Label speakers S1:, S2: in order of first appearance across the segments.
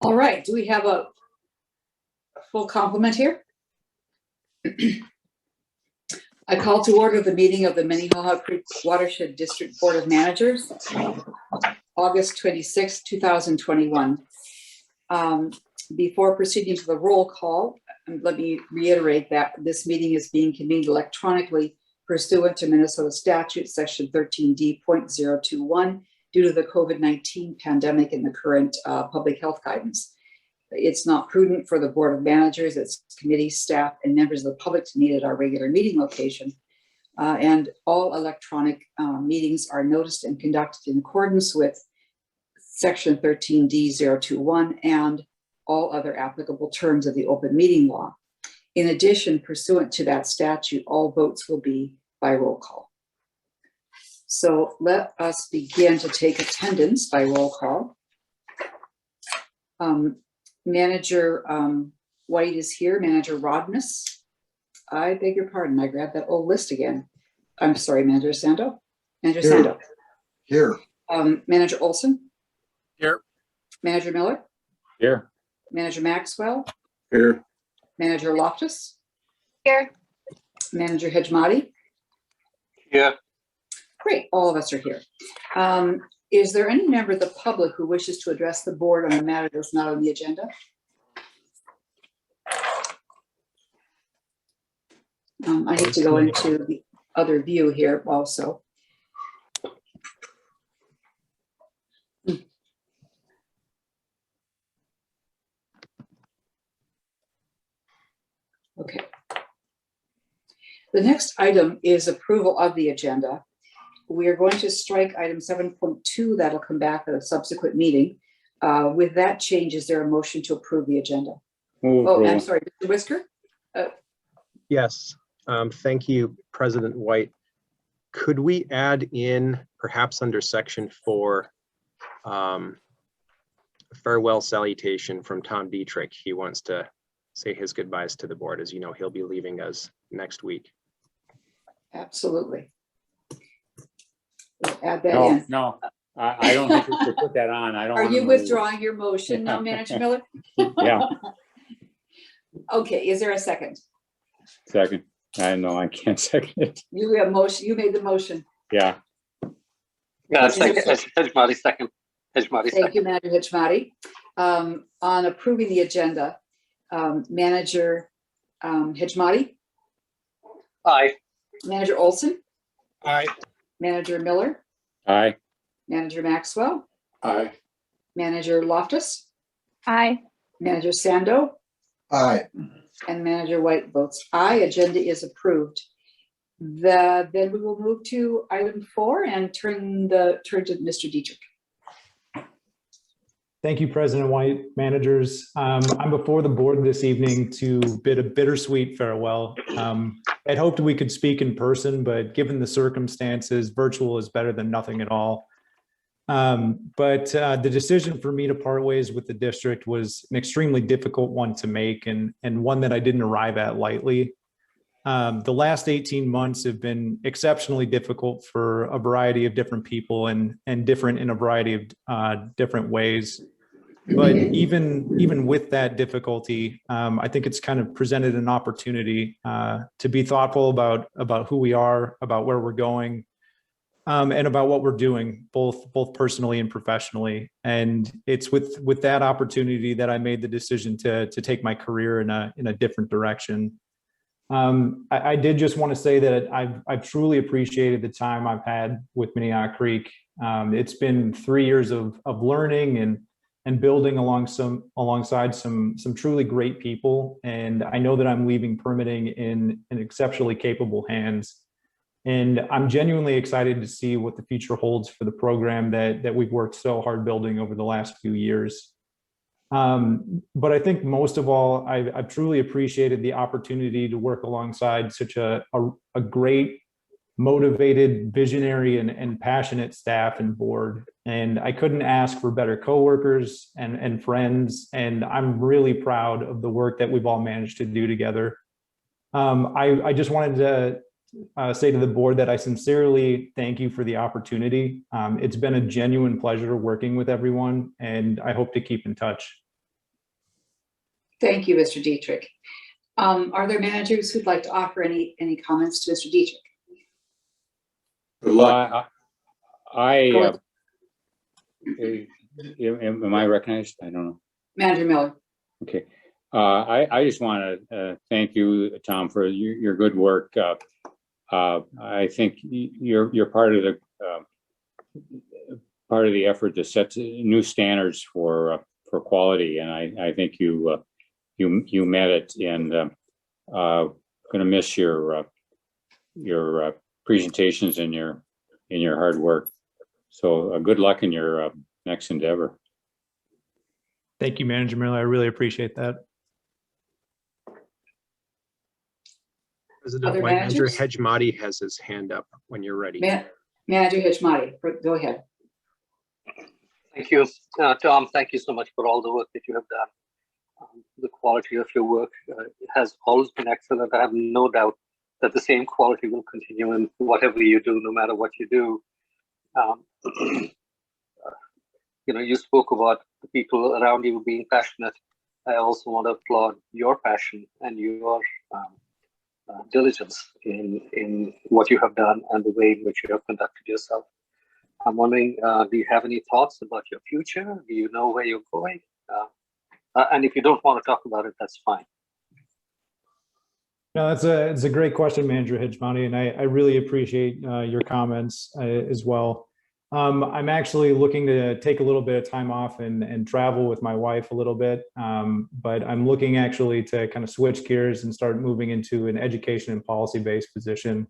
S1: All right, do we have a full complement here? I call to order the meeting of the Minnehaha Creek Watershed District Board of Managers, August 26, 2021. Before proceeding to the roll call, let me reiterate that this meeting is being convened electronically pursuant to Minnesota statute section 13D.021 due to the COVID-19 pandemic and the current public health guidance. It's not prudent for the Board of Managers, its committee, staff, and members of the public to meet at our regular meeting location. And all electronic meetings are noticed and conducted in accordance with section 13D.021 and all other applicable terms of the open meeting law. In addition, pursuant to that statute, all votes will be by roll call. So let us begin to take attendance by roll call. Manager White is here. Manager Rodness. I beg your pardon. I grabbed that old list again. I'm sorry, Manager Sando. Manager
S2: Here.
S1: Sando.
S2: Here.
S1: Manager Olson.
S3: Here.
S1: Manager Miller.
S3: Here.
S1: Manager Maxwell.
S2: Here.
S1: Manager Loftus.
S4: Here.
S1: Manager Hejmati.
S3: Here.
S1: Great, all of us are here. Is there any member of the public who wishes to address the board on a matter that's not on the agenda? I need to go into the other view here also. Okay. The next item is approval of the agenda. We are going to strike item 7.2. That'll come back at a subsequent meeting. With that change, is there a motion to approve the agenda? Oh, I'm sorry, Mr. Whisker?
S5: Yes, thank you, President White. Could we add in, perhaps under section 4, a farewell salutation from Tom Dietrich? He wants to say his goodbyes to the board. As you know, he'll be leaving us next week.
S1: Absolutely. We'll add that in.
S3: No, I don't think we should put that on. I don't.
S1: Are you
S3: wanna
S1: withdrawing your motion now, Manager Miller?
S3: Yeah,
S1: Okay, is there a second?
S3: second. I know, I can't second it.
S1: You have motion, you made the motion.
S3: Yeah.
S6: No,
S1: Is there a
S6: second, Hejmati second. Hejmati
S1: Thank
S6: second.
S1: you, Manager Hejmati. On approving the agenda, Manager Hejmati,
S6: Aye.
S1: Manager Olson,
S3: Aye.
S1: Manager Miller,
S3: Aye.
S1: Manager Maxwell,
S2: Aye.
S1: Manager Loftus,
S4: Aye.
S1: Manager Sando,
S2: Aye.
S1: and Manager White votes aye. Agenda is approved. Then we will move to item 4 and turn to Mr. Dietrich.
S7: Thank you, President White, managers. I'm before the board this evening to bid a bittersweet farewell. I'd hoped we could speak in person, but given the circumstances, virtual is better than nothing at all. But the decision for me to part ways with the district was an extremely difficult one to make and one that I didn't arrive at lightly. The last 18 months have been exceptionally difficult for a variety of different people and different in a variety of different ways. But even with that difficulty, I think it's kind of presented an opportunity to be thoughtful about who we are, about where we're going, and about what we're doing, both personally and professionally. And it's with that opportunity that I made the decision to take my career in a different direction. I did just want to say that I've truly appreciated the time I've had with Minnehaha Creek. It's been 3 years of learning and building alongside some truly great people. And I know that I'm leaving permitting in exceptionally capable hands. And I'm genuinely excited to see what the future holds for the program that we've worked so hard building over the last few years. But I think most of all, I've truly appreciated the opportunity to work alongside such a great, motivated, visionary, and passionate staff and board. And I couldn't ask for better coworkers and friends. And I'm really proud of the work that we've all managed to do together. I just wanted to say to the board that I sincerely thank you for the opportunity. It's been a genuine pleasure working with everyone, and I hope to keep in touch.
S1: Thank you, Mr. Dietrich. Are there managers who'd like to offer any comments to Mr. Dietrich?
S2: Good luck.
S1: Go ahead.
S3: Am I recognized? I don't know.
S1: Manager Miller.
S3: Okay. I just want to thank you, Tom, for your good work. I think you're part of the effort to set new standards for quality, and I think you met it. And going to miss your presentations and your hard work. So good luck in your next endeavor.
S7: Thank you, Manager Miller. I really appreciate that.
S5: President
S1: Other
S5: White, Manager
S1: managers?
S5: Hejmati has his hand up when you're ready.
S1: Manager Hejmati, go ahead.
S6: Thank you. Tom, thank you so much for all the work that you have done. The quality of your work has always been excellent. I have no doubt that the same quality will continue in whatever you do, no matter what you do. You spoke about the people around you being passionate. I also want to applaud your passion and your diligence in what you have done and the way in which you have conducted yourself. I'm wondering, do you have any thoughts about your future? Do you know where you're going? And if you don't want to talk about it, that's fine.
S7: No, it's a great question, Manager Hejmati, and I really appreciate your comments as well. I'm actually looking to take a little bit of time off and travel with my wife a little bit, but I'm looking actually to kind of switch gears and start moving into an education and policy-based position.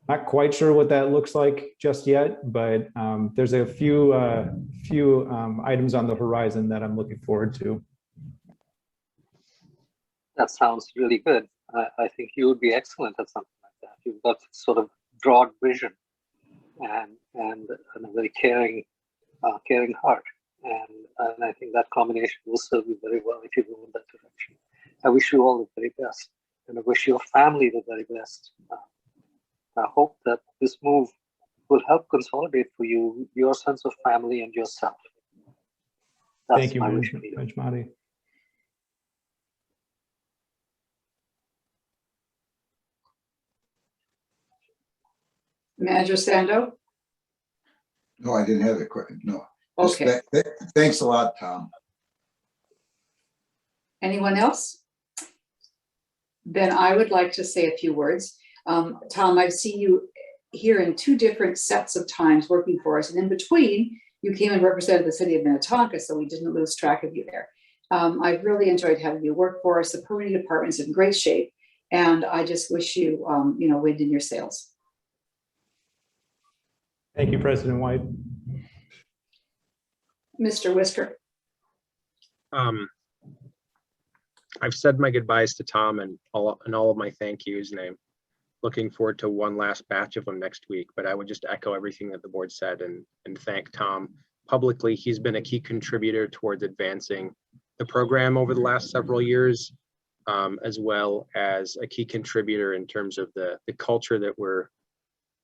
S7: Not quite sure what that looks like just yet, but there's a few items on the horizon that I'm looking forward to. That
S6: sounds really good. I think you would be excellent at something like that. You've got sort of broad vision and a very caring heart, and I think that combination will serve you very well if you go in that direction. I wish you all the very best, and I wish your family the very best. I hope that this move will help consolidate for you your sense of family and yourself.
S7: Thank you, Manager Hejmati.
S1: Manager Sando?
S2: No, I didn't have a question. No.
S1: Okay.
S2: Thanks a lot, Tom.
S1: Anyone else? Then I would like to say a few words. Tom, I've seen you here in two different sets of times working for us, and in between, you came and represented the city of Minnetonka, so we didn't lose track of you there. I've really enjoyed having you work for us. The permitting department's in great shape, and I just wish you, wind in your sails.
S7: Thank you, President White.
S1: Mr. Wisker.
S5: I've said my goodbyes to Tom and all of my thank yous, and I'm looking forward to one last batch of them next week. But I would just echo everything that the board said and thank Tom publicly. He's been a key contributor towards advancing the program over the last several years, as well as a key contributor in terms of the culture that we're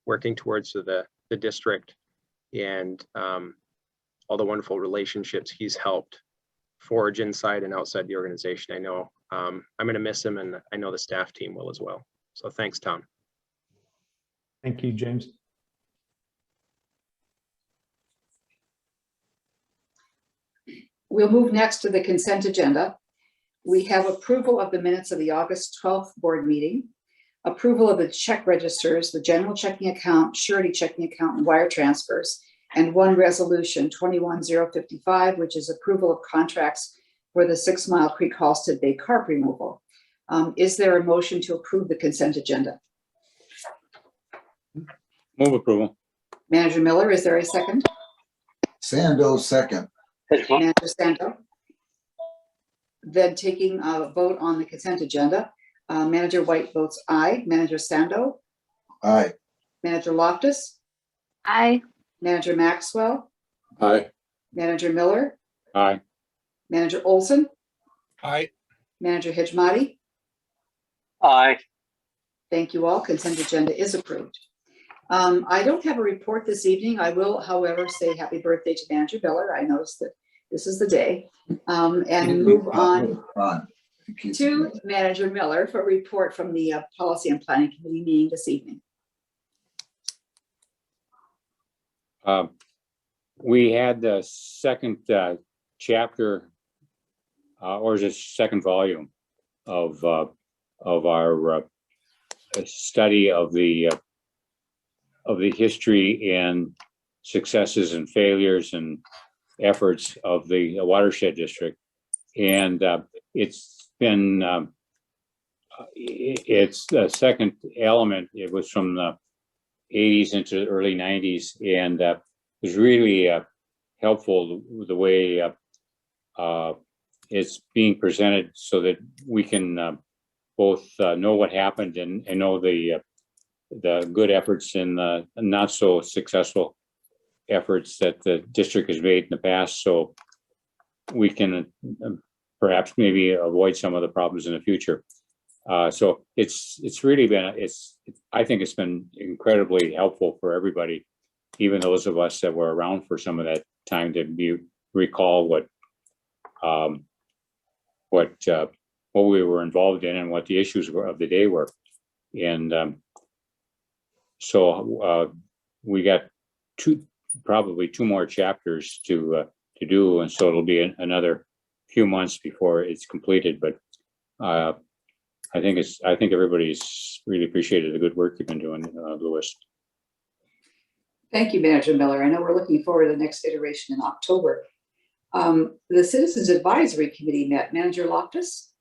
S5: working towards to the district, and all the wonderful relationships he's helped forge inside and outside the organization. I know I'm going to miss him, and I know the staff team will as well. So thanks, Tom.
S7: Thank you, James.
S1: We'll move next to the consent agenda. We have approval of the minutes of the August 12th board meeting, approval of the check registers, the general checking account, surety checking account, and wire transfers, and one resolution, 21055, which is approval of contracts for the 6 Mile Creek Halsted Bay carp removal. Is there a motion to approve the consent agenda?
S3: Move approval.
S1: Manager Miller, is there a second?
S2: Sando, second.
S1: Manager Sando. Then taking a vote on the consent agenda, Manager White votes aye. Manager Sando?
S2: Aye.
S1: Manager Loftus?
S4: Aye.
S1: Manager Maxwell?
S2: Aye.
S1: Manager Miller?
S3: Aye.
S1: Manager Olson?
S2: Aye.
S1: Manager Hejmati?
S6: Aye.
S1: Thank you all. Consent agenda is approved. I don't have a report this evening. I will, however, say happy birthday to Manager Miller. I noticed that this is the day. And move on. to Manager Miller for a report from the Policy and Planning Committee meeting this evening.
S3: We had the second chapter, or is it second volume of our study of the history and successes and failures and efforts of the watershed district, and it's been it's the second element. It was from the 80s into the early 90s, and it was really helpful the way it's being presented, so that we can both know what happened and know the good efforts and the not so successful efforts that the district has made in the past, so we can perhaps maybe avoid some of the problems in the future. So it's really been, I think it's been incredibly helpful for everybody, even those of us that were around for some of that time, to recall what we were involved in and what the issues of the day were. And so we got probably two more chapters to do, and so it'll be another few months before it's completed. But I think everybody's really appreciated the good work you've been doing, Louis.
S1: Thank you, Manager Miller. I know we're looking forward to the next iteration in October. The Citizens Advisory Committee met. Manager Loftus?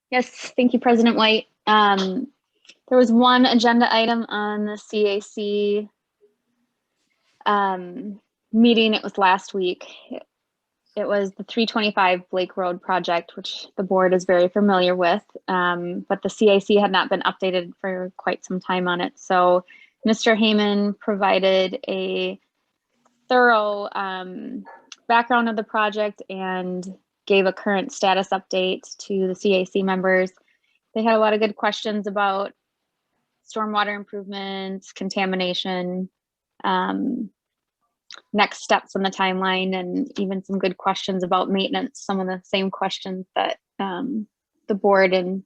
S4: Yes, thank you, President White. There was one agenda item on the CAC meeting. It was last week. It was the 325 Blake Road project, which the board is very familiar with, but the CAC had not been updated for quite some time on it. So Mr. Heyman provided a thorough background of the project and gave a current status update to the CAC members. They had a lot of good questions about stormwater improvements, contamination, next steps on the timeline, and even some good questions about maintenance, some of the same questions that the board and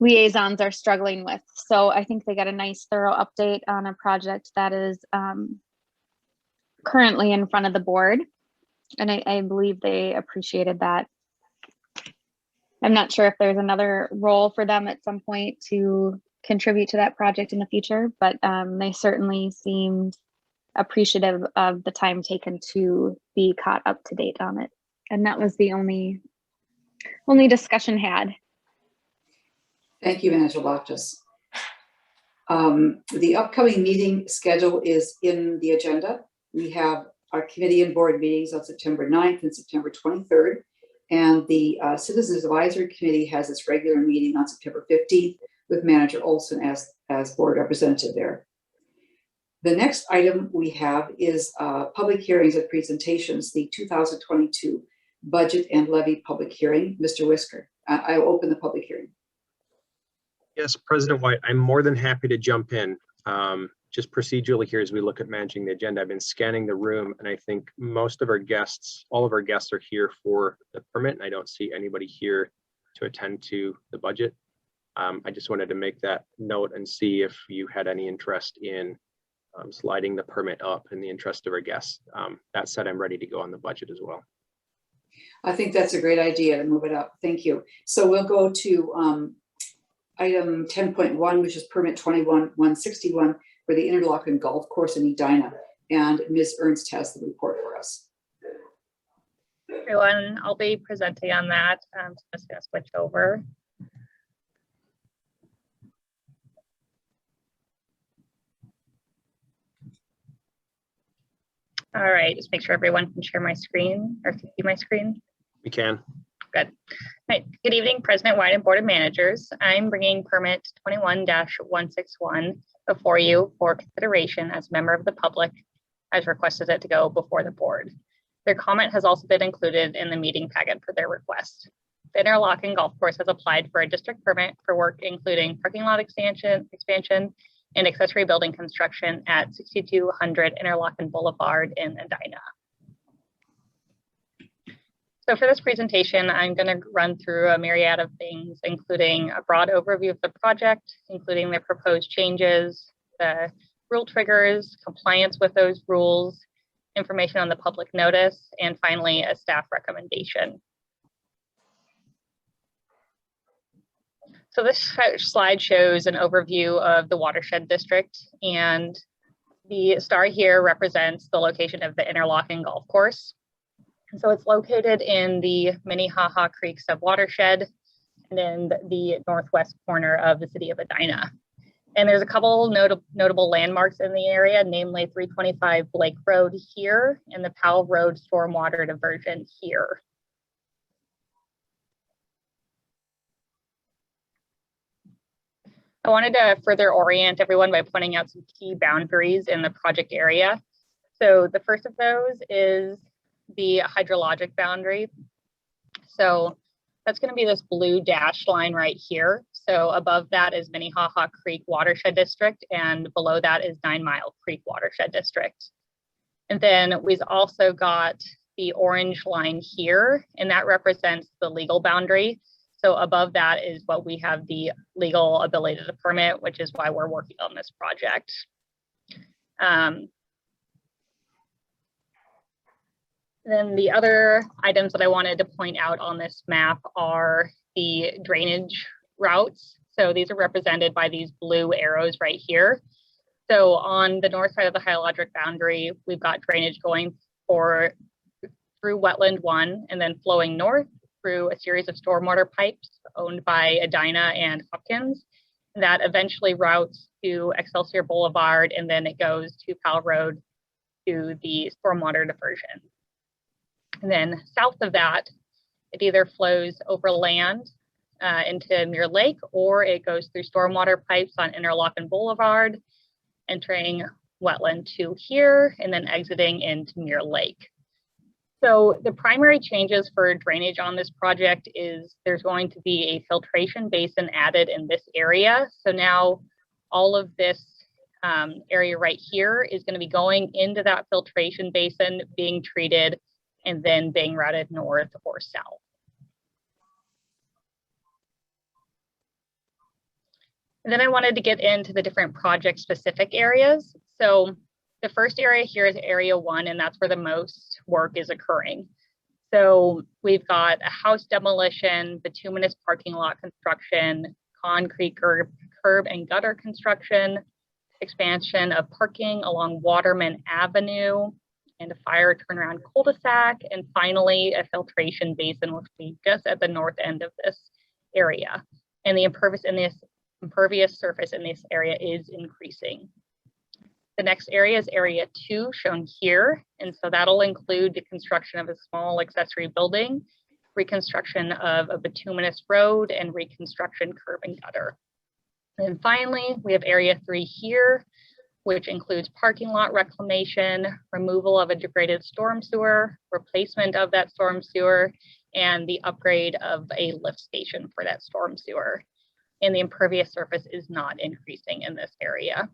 S4: liaisons are struggling with. So I think they got a nice thorough update on a project that is currently in front of the board. And I believe they appreciated that. I'm not sure if there's another role for them at some point to contribute to that project in the future, but they certainly seemed appreciative of the time taken to be caught up to date on it. And that was the only discussion had.
S1: Thank you, Manager Loftus. The upcoming meeting schedule is in the agenda. We have our committee and board meetings on September 9th and September 23rd. And the Citizens Advisory Committee has its regular meeting on September 15th with Manager Olson as board representative there. The next item we have is public hearings and presentations, the 2022 budget and levy public hearing. Mr. Whisker, I will open the public hearing.
S5: Yes, President White, I'm more than happy to jump in. Just procedurally here as we look at managing the agenda, I've been scanning the room and I think most of our guests, all of our guests are here for the permit, and I don't see anybody here to attend to the budget. I just wanted to make that note and see if you had any interest in sliding the permit up in the interest of our guests. That said, I'm ready to go on the budget as well.
S1: I think that's a great idea to move it up. Thank you. So we'll go to item 10.1, which is permit 21-161 for the Interlochen Golf Course in Edina. And Ms. Ernst has the report for us.
S8: Everyone, I'll be presenting on that. So I'm just going to switch over. All right, just make sure everyone can share my screen or see my screen.
S5: We can.
S8: Good. All right. Good evening, President White and Board of Managers. I'm bringing permit 21-161 before you for consideration as a member of the public, as requested it to go before the board. Their comment has also been included in the meeting packet for their request. The Interlochen Golf Course has applied for a district permit for work including parking lot expansion and accessory building construction at 6200 Interlochen Boulevard in Edina. So for this presentation, I'm going to run through a myriad of things, including a broad overview of the project, including the proposed changes, the rule triggers, compliance with those rules, information on the public notice, and finally, a staff recommendation. So this slide shows an overview of the watershed district, and the star here represents the location of the Interlochen Golf Course. So it's located in the Minnehaha Creek subwatershed and in the northwest corner of the city of Edina. And there's a couple notable landmarks in the area, namely 325 Blake Road here and the Powell Road Stormwater Diversion here. I wanted to further orient everyone by pointing out some key boundaries in the project area. So the first of those is the hydrologic boundary. So that's going to be this blue dashed line right here. So above that is Minnehaha Creek Watershed District, and below that is 9 Mile Creek Watershed District. And then we've also got the orange line here, and that represents the legal boundary. So above that is what we have the legal ability to permit, which is why we're working on this project. Then the other items that I wanted to point out on this map are the drainage routes. So these are represented by these blue arrows right here. So on the north side of the hydrologic boundary, we've got drainage going through Wetland 1 and then flowing north through a series of stormwater pipes owned by Edina and Hopkins that eventually routes to Excelsior Boulevard, and then it goes to Powell Road to the stormwater diversion. And then south of that, it either flows over land into Muir Lake, or it goes through stormwater pipes on Interlochen Boulevard, entering Wetland 2 here, and then exiting into Muir Lake. So the primary changes for drainage on this project is there's going to be a filtration basin added in this area. So now all of this area right here is going to be going into that filtration basin, being treated, and then being routed north or south. And then I wanted to get into the different project specific areas. So the first area here is area 1, and that's where the most work is occurring. So we've got a house demolition, bituminous parking lot construction, concrete curb and gutter construction, expansion of parking along Waterman Avenue, and a fire turnaround cul-de-sac, and finally a filtration basin, which will be just at the north end of this area. And the impervious surface in this area is increasing. The next area is area 2, shown here. And so that'll include the construction of a small accessory building, reconstruction of a bituminous road, and reconstruction curb and gutter. And finally, we have area 3 here, which includes parking lot reclamation, removal of a degraded storm sewer, replacement of that storm sewer, and the upgrade of a lift station for that storm sewer. And the impervious surface is not increasing in this area.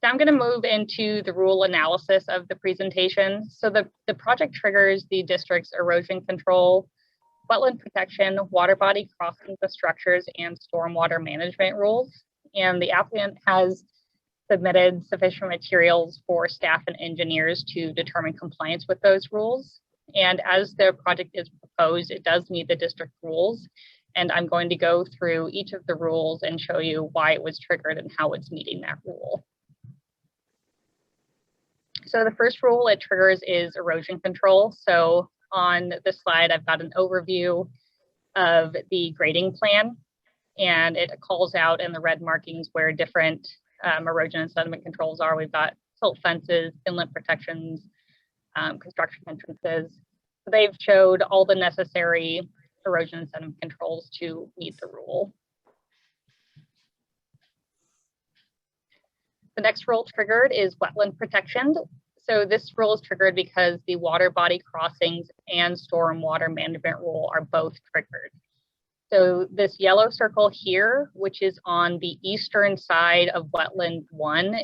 S8: Now I'm going to move into the rule analysis of the presentation. So the project triggers the district's erosion control, wetland protection, water body crossings of structures, and stormwater management rules. And the applicant has submitted sufficient materials for staff and engineers to determine compliance with those rules. And as the project is proposed, it does meet the district rules. And I'm going to go through each of the rules and show you why it was triggered and how it's meeting that rule. So the first rule it triggers is erosion control. So on this slide, I've got an overview of the grading plan, and it calls out in the red markings where different erosion and sediment controls are. We've got silt fences, inlet protections, construction entrances. So they've showed all the necessary erosion and sediment controls to meet the rule. The next rule triggered is wetland protection. So this rule is triggered because the water body crossings and storm water management rule are both triggered. So this yellow circle here, which is on the eastern side of wetland 1,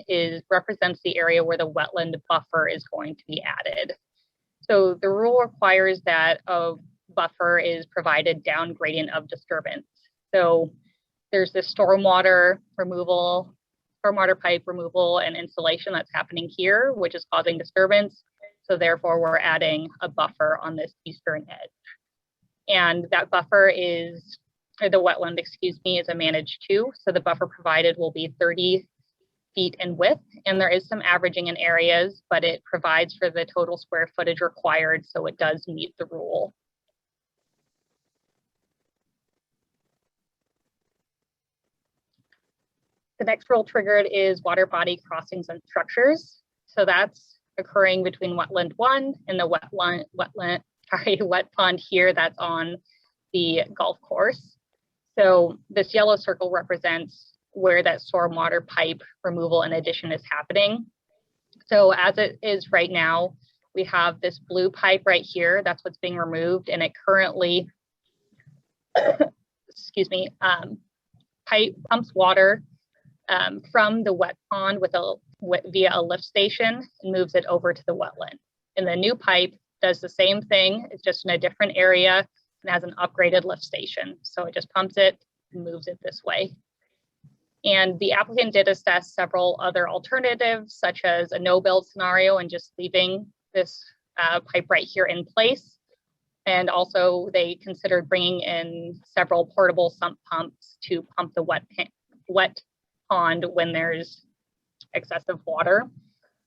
S8: represents the area where the wetland buffer is going to be added. So the rule requires that a buffer is provided down gradient of disturbance. So there's this stormwater pipe removal and installation that's happening here, which is causing disturbance. So therefore we're adding a buffer on this eastern edge. And that buffer is, or the wetland, excuse me, is a managed 2. So the buffer provided will be 30 feet in width. And there is some averaging in areas, but it provides for the total square footage required. So it does meet the rule. The next rule triggered is water body crossings and structures. So that's occurring between wetland 1 and the wet pond here that's on the golf course. So this yellow circle represents where that stormwater pipe removal and addition is happening. So as it is right now, we have this blue pipe right here. That's what's being removed, and it currently, excuse me, pipe pumps water from the wet pond via a lift station and moves it over to the wetland. And the new pipe does the same thing. It's just in a different area and has an upgraded lift station. So it just pumps it and moves it this way. And the applicant did assess several other alternatives, such as a no-build scenario and just leaving this pipe right here in place. And also they considered bringing in several portable sump pumps to pump the wet pond when there's excessive water.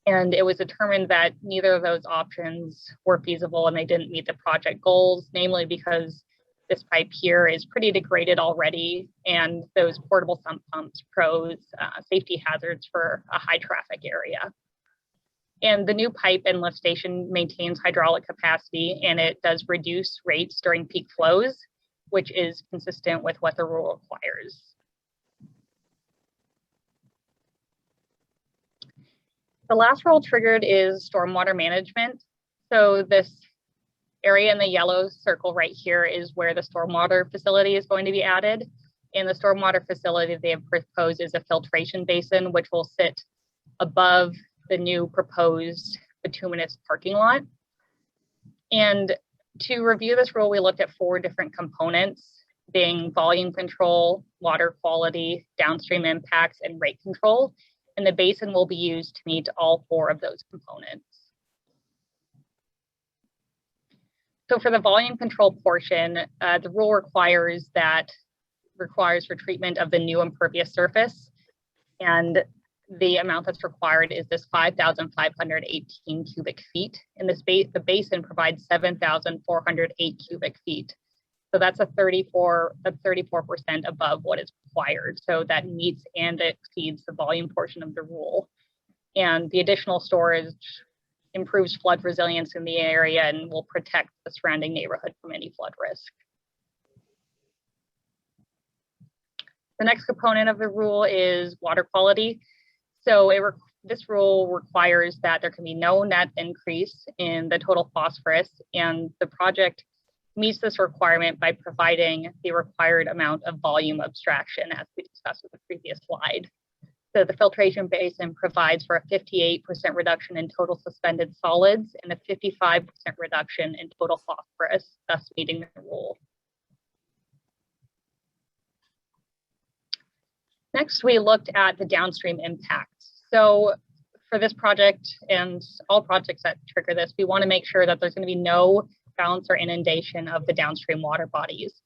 S8: And it was determined that neither of those options were feasible and they didn't meet the project goals, namely because this pipe here is pretty degraded already, and those portable sump pumps pose safety hazards for a high traffic area. And the new pipe and lift station maintains hydraulic capacity, and it does reduce rates during peak flows, which is consistent with what the rule requires. The last rule triggered is stormwater management. So this area in the yellow circle right here is where the stormwater facility is going to be added. And the stormwater facility they have proposed is a filtration basin, which will sit above the new proposed bituminous parking lot. And to review this rule, we looked at 4 different components, being volume control, water quality, downstream impacts, and rate control. And the basin will be used to meet all 4 of those components. So for the volume control portion, the rule requires for treatment of the new impervious surface. And the amount that's required is this 5,518 cubic feet. And the basin provides 7,408 cubic feet. So that's a 34% above what is required. So that meets and exceeds the volume portion of the rule. And the additional storage improves flood resilience in the area and will protect the surrounding neighborhood from any flood risk. The next component of the rule is water quality. So this rule requires that there can be no net increase in the total phosphorus, and the project meets this requirement by providing the required amount of volume abstraction, as we discussed with the previous slide. So the filtration basin provides for a 58% reduction in total suspended solids and a 55% reduction in total phosphorus, thus meeting the rule. Next, we looked at the downstream impacts. So for this project and all projects that trigger this, we want to make sure that there's going to be no bounce or inundation of the downstream water bodies.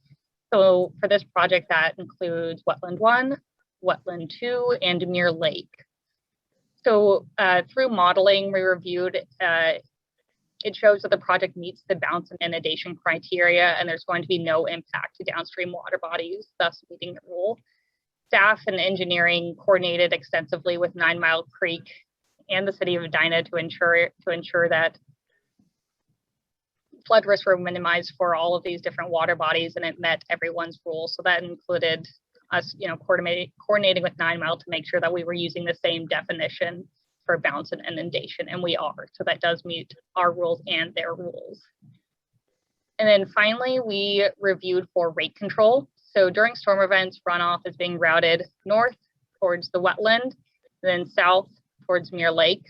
S8: So for this project, that includes Wetland 1, Wetland 2, and Muir Lake. So through modeling, we reviewed, it shows that the project meets the bounce and inundation criteria, and there's going to be no impact to downstream water bodies, thus meeting the rule. Staff and engineering coordinated extensively with 9 Mile Creek and the city of Edina to ensure that flood risks were minimized for all of these different water bodies, and it met everyone's rules. So that included us, coordinating with 9 Mile to make sure that we were using the same definition for bounce and inundation, and we are. So that does meet our rules and their rules. And then finally, we reviewed for rate control. So during storm events, runoff is being routed north towards the wetland, then south towards Mirror Lake.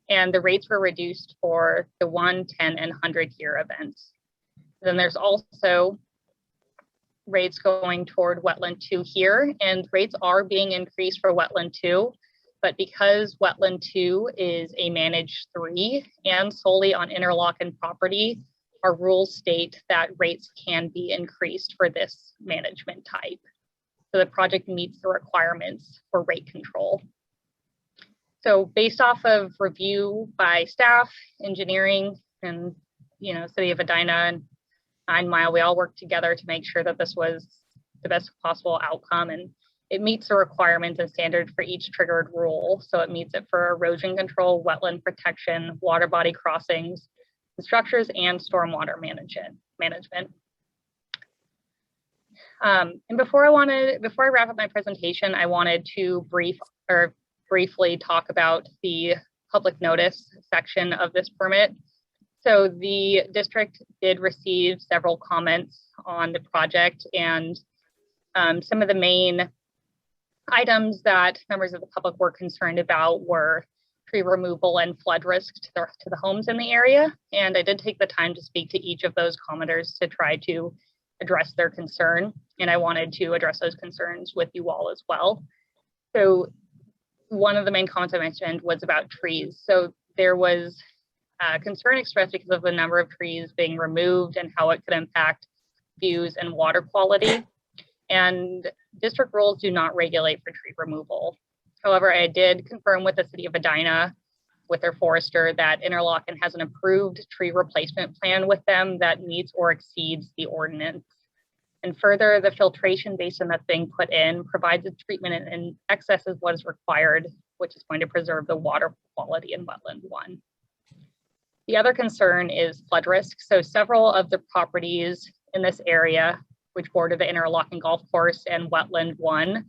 S8: And the rates were reduced for the 1, 10, and 100-year events. Then there's also rates going toward wetland 2 here, and rates are being increased for wetland 2, but because wetland 2 is a managed 3 and solely on interlochen property, our rules state that rates can be increased for this management type. So the project meets the requirements for rate control. So based off of review by staff, engineering, and City of Edina and 9 Mile, we all worked together to make sure that this was the best possible outcome, and it meets the requirements and standards for each triggered rule. So it meets it for erosion control, wetland protection, water body crossings, structures, and stormwater management. And before I wrap up my presentation, I wanted to briefly talk about the public notice section of this permit. So the district did receive several comments on the project, and some of the main items that members of the public were concerned about were tree removal and flood risk to the homes in the area. And I did take the time to speak to each of those commenters to try to address their concern. And I wanted to address those concerns with you all as well. So one of the main comments I mentioned was about trees. So there was concern expressed because of the number of trees being removed and how it could impact views and water quality. And district rules do not regulate for tree removal. However, I did confirm with the City of Edina, with their forester, that Interlochen has an approved tree replacement plan with them that meets or exceeds the ordinance. And further, the filtration basin that's being put in provides a treatment in excess of what is required, which is going to preserve the water quality in Wetland 1. The other concern is flood risk. So several of the properties in this area, which border the Interlochen Golf Course and Wetland 1,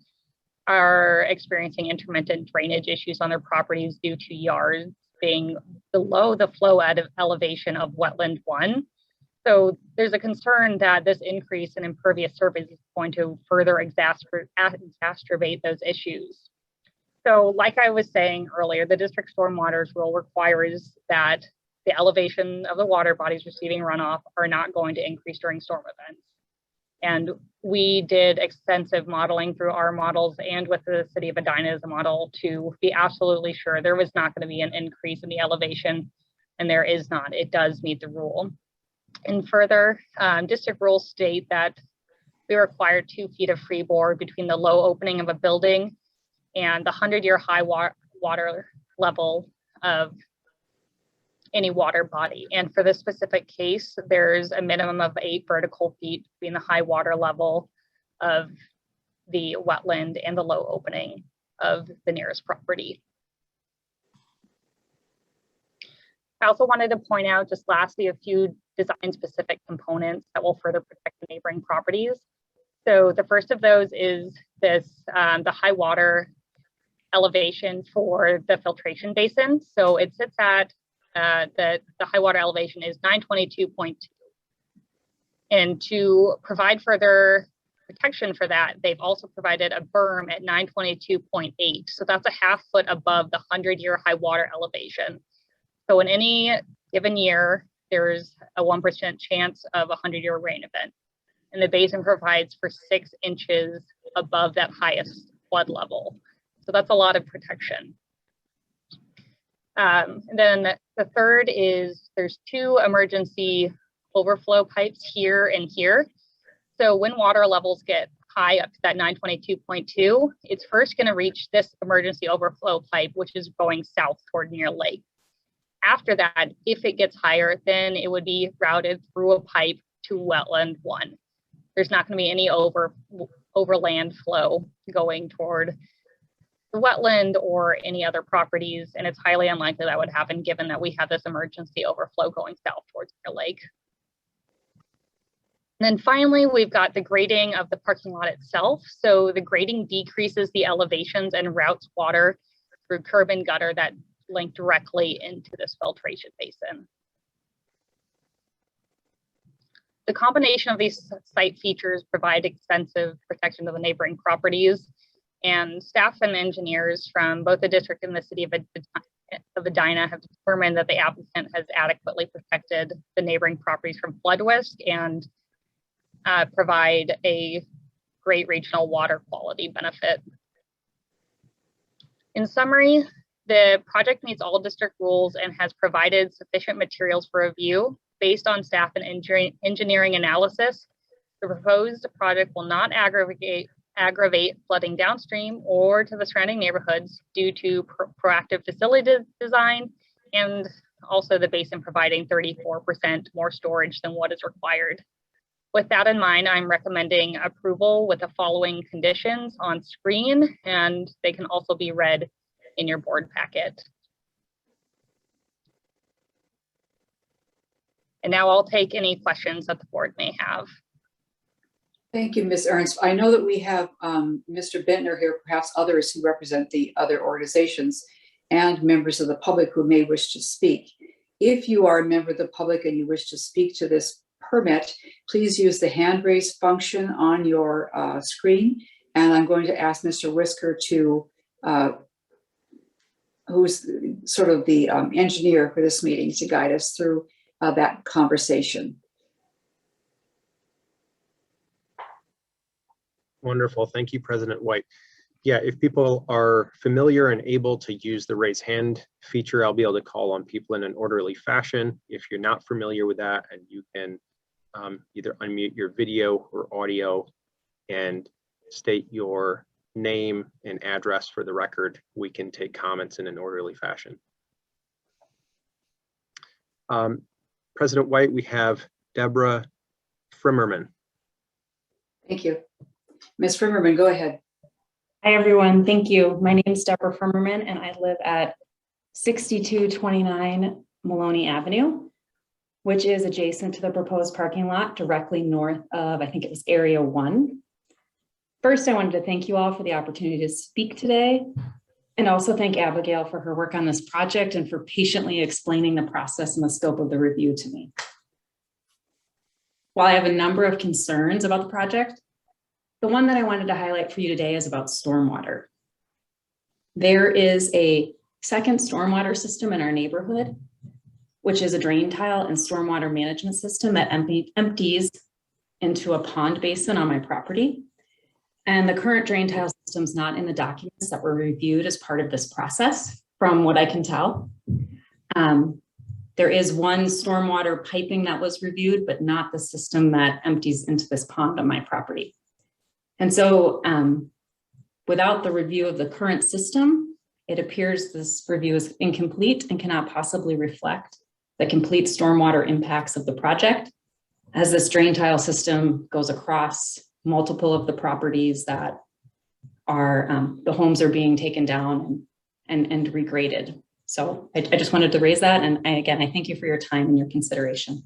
S8: are experiencing intermittent drainage issues on their properties due to yards being below the flow elevation of Wetland 1. So there's a concern that this increase in impervious surface is going to further exacerbate those issues. So like I was saying earlier, the district stormwaters rule requires that the elevation of the water bodies receiving runoff are not going to increase during storm events. And we did extensive modeling through our models and with the City of Edina as a model to be absolutely sure there was not going to be an increase in the elevation, and there is not. It does meet the rule. And further, district rules state that we require 2 feet of freeboard between the low opening of a building and the 100-year high water level of any water body. And for this specific case, there's a minimum of 8 vertical feet between the high water level of the wetland and the low opening of the nearest property. I also wanted to point out just lastly a few design specific components that will further protect the neighboring properties. So the first of those is this, the high water elevation for the filtration basin. So it sits at the high water elevation is 922.2. And to provide further protection for that, they've also provided a berm at 922.8. So that's a ½ foot above the 100-year high water elevation. So in any given year, there's a 1% chance of a 100-year rain event. And the basin provides for 6 inches above that highest flood level. So that's a lot of protection. And then the third is there's 2 emergency overflow pipes here and here. So when water levels get high up to that 922.2, it's first going to reach this emergency overflow pipe, which is going south toward Mirror Lake. After that, if it gets higher, then it would be routed through a pipe to Wetland 1. There's not going to be any overland flow going toward the wetland or any other properties, and it's highly unlikely that would happen given that we have this emergency overflow going south towards Mirror Lake. And then finally, we've got the grading of the parking lot itself. So the grading decreases the elevations and routes water through curb and gutter that link directly into this filtration basin. the combination of these site features provide extensive protection of the neighboring properties, and staff and engineers from both the district and the city of Edina have determined that the applicant has adequately protected the neighboring properties from flood risk and provide a great regional water quality benefit. In summary, the project meets all district rules and has provided sufficient materials for review. Based on staff and engineering analysis, the proposed project will not aggravate flooding downstream or to the surrounding neighborhoods due to proactive facility design, and also the basin providing 34% more storage than what is required. With that in mind, I'm recommending approval with the following conditions on screen, and they can also be read in your board packet. And now I'll take any questions that the board may have.
S1: Thank you, Ms. Ernst. I know that we have Mr. Bentner here, perhaps others who represent the other organizations and members of the public who may wish to speak. If you are a member of the public and you wish to speak to this permit, please use the hand raise function on your screen. And I'm going to ask Mr. Whisker to, who's sort of the engineer for this meeting, to guide us through that conversation.
S5: Wonderful. Thank you, President White. Yeah, if people are familiar and able to use the raise hand feature, I'll be able to call on people in an orderly fashion. If you're not familiar with that, and you can either unmute your video or audio and state your name and address for the record, we can take comments in an orderly fashion. President White, we have Deborah Frimmerman.
S1: Thank you. Ms. Frimmerman, go ahead.
S9: Hi, everyone. Thank you. My name is Deborah Frimmerman, and I live at 6229 Maloney Avenue, which is adjacent to the proposed parking lot directly north of, I think it was Area 1. First, I wanted to thank you all for the opportunity to speak today, and also thank Abigail for her work on this project and for patiently explaining the process and the scope of the review to me. While I have a number of concerns about the project, the one that I wanted to highlight for you today is about stormwater. There is a second stormwater system in our neighborhood, which is a drain tile and stormwater management system that empties into a pond basin on my property. And the current drain tile system is not in the documents that were reviewed as part of this process, from what I can tell. There is one stormwater piping that was reviewed, but not the system that empties into this pond on my property. And so without the review of the current system, it appears this review is incomplete and cannot possibly reflect the complete stormwater impacts of the project, as this drain tile system goes across multiple of the properties that are, the homes are being taken down and regraded. So I just wanted to raise that. And again, I thank you for your time and your consideration.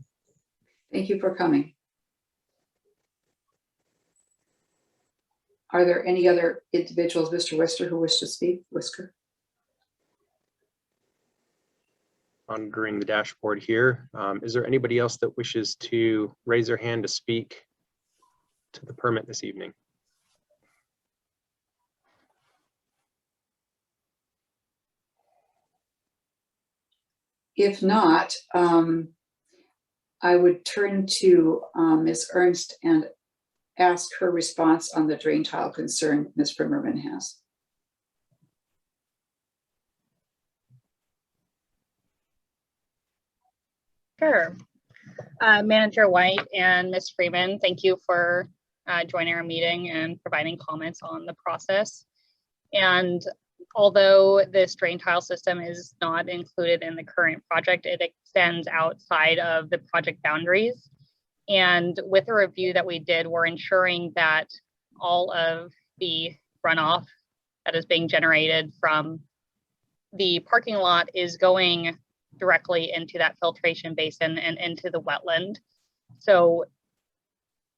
S1: Thank you for coming. Are there any other individuals, Mr. Whisker, who wish to speak? Whisker.
S5: Monitoring the dashboard here. Is there anybody else that wishes to raise their hand to speak to the permit this evening?
S1: If not, I would turn to Ms. Ernst and ask her response on the drain tile concern Ms. Frimmerman has.
S8: Sure. Manager White and Ms. Freeman, thank you for joining our meeting and providing comments on the process. And although this drain tile system is not included in the current project, it extends outside of the project boundaries. And with the review that we did, we're ensuring that all of the runoff that is being generated from the parking lot is going directly into that filtration basin and into the wetland. So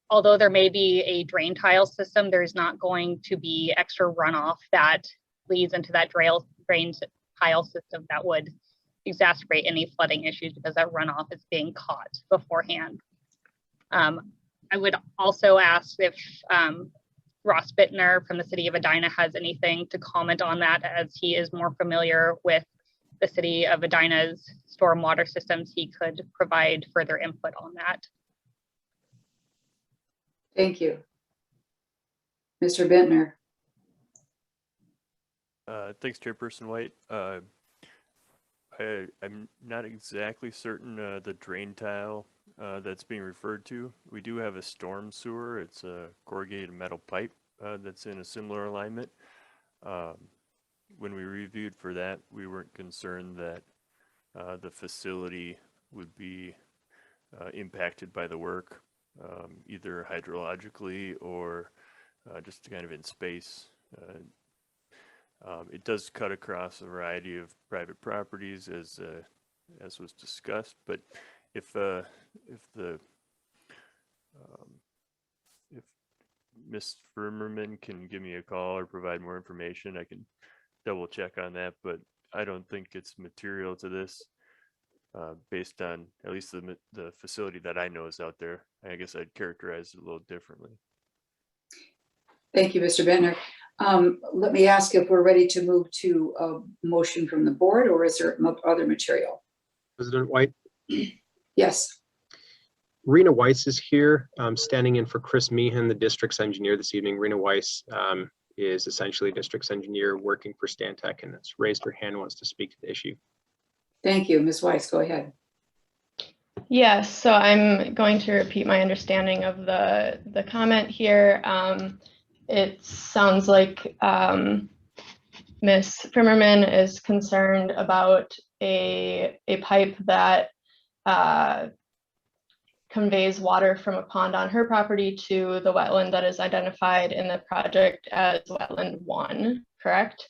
S8: although there may be a drain tile system, there's not going to be extra runoff that leads into that drain tile system that would exacerbate any flooding issues, because that runoff is being caught beforehand. I would also ask if Ross Bittner from the city of Edina has anything to comment on that, as he is more familiar with the city of Edina's stormwater systems. He could provide further input on that.
S1: Thank you. Mr. Bentner.
S10: Thanks, Chairperson White. I'm not exactly certain the drain tile that's being referred to. We do have a storm sewer. It's a corrugated metal pipe that's in a similar alignment. When we reviewed for that, we weren't concerned that the facility would be impacted by the work, either hydrologically or just kind of in space. It does cut across a variety of private properties, as was discussed. But if Ms. Firmerman can give me a call or provide more information, I can double check on that. But I don't think it's material to this, based on at least the facility that I know is out there. I guess I'd characterize it a little differently.
S1: Thank you, Mr. Bentner. Let me ask if we're ready to move to a motion from the board, or is there other material?
S5: President White,
S1: Yes.
S5: Rena Weiss is here, standing in for Chris Meehan, the district's engineer this evening. Rena Weiss is essentially a district's engineer working for Stantec, and has raised her hand, wants to speak to the issue.
S1: Thank you. Ms. Weiss, go ahead.
S11: Yes, so I'm going to repeat my understanding of the comment here. It sounds like Ms. Firmerman is concerned about a pipe that conveys water from a pond on her property to the wetland that is identified in the project as wetland 1, correct?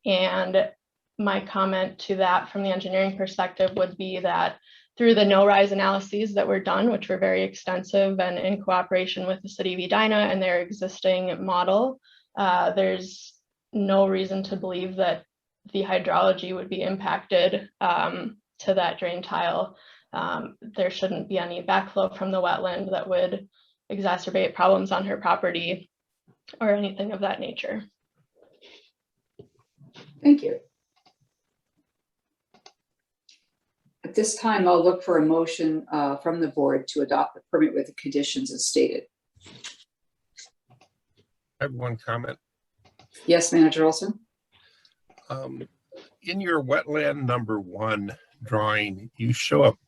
S11: And my comment to that from the engineering perspective would be that through the no-rise analyses that were done, which were very extensive and in cooperation with the city of Edina and their existing model, there's no reason to believe that the hydrology would be impacted to that drain tile. There shouldn't be any backflow from the wetland that would exacerbate problems on her property or anything of that nature.
S1: Thank you. At this time, I'll look for a motion from the board to adopt the permit with the conditions as stated.
S12: I have one comment.
S1: Yes, Manager Olson.
S12: In your wetland number 1 drawing, you show up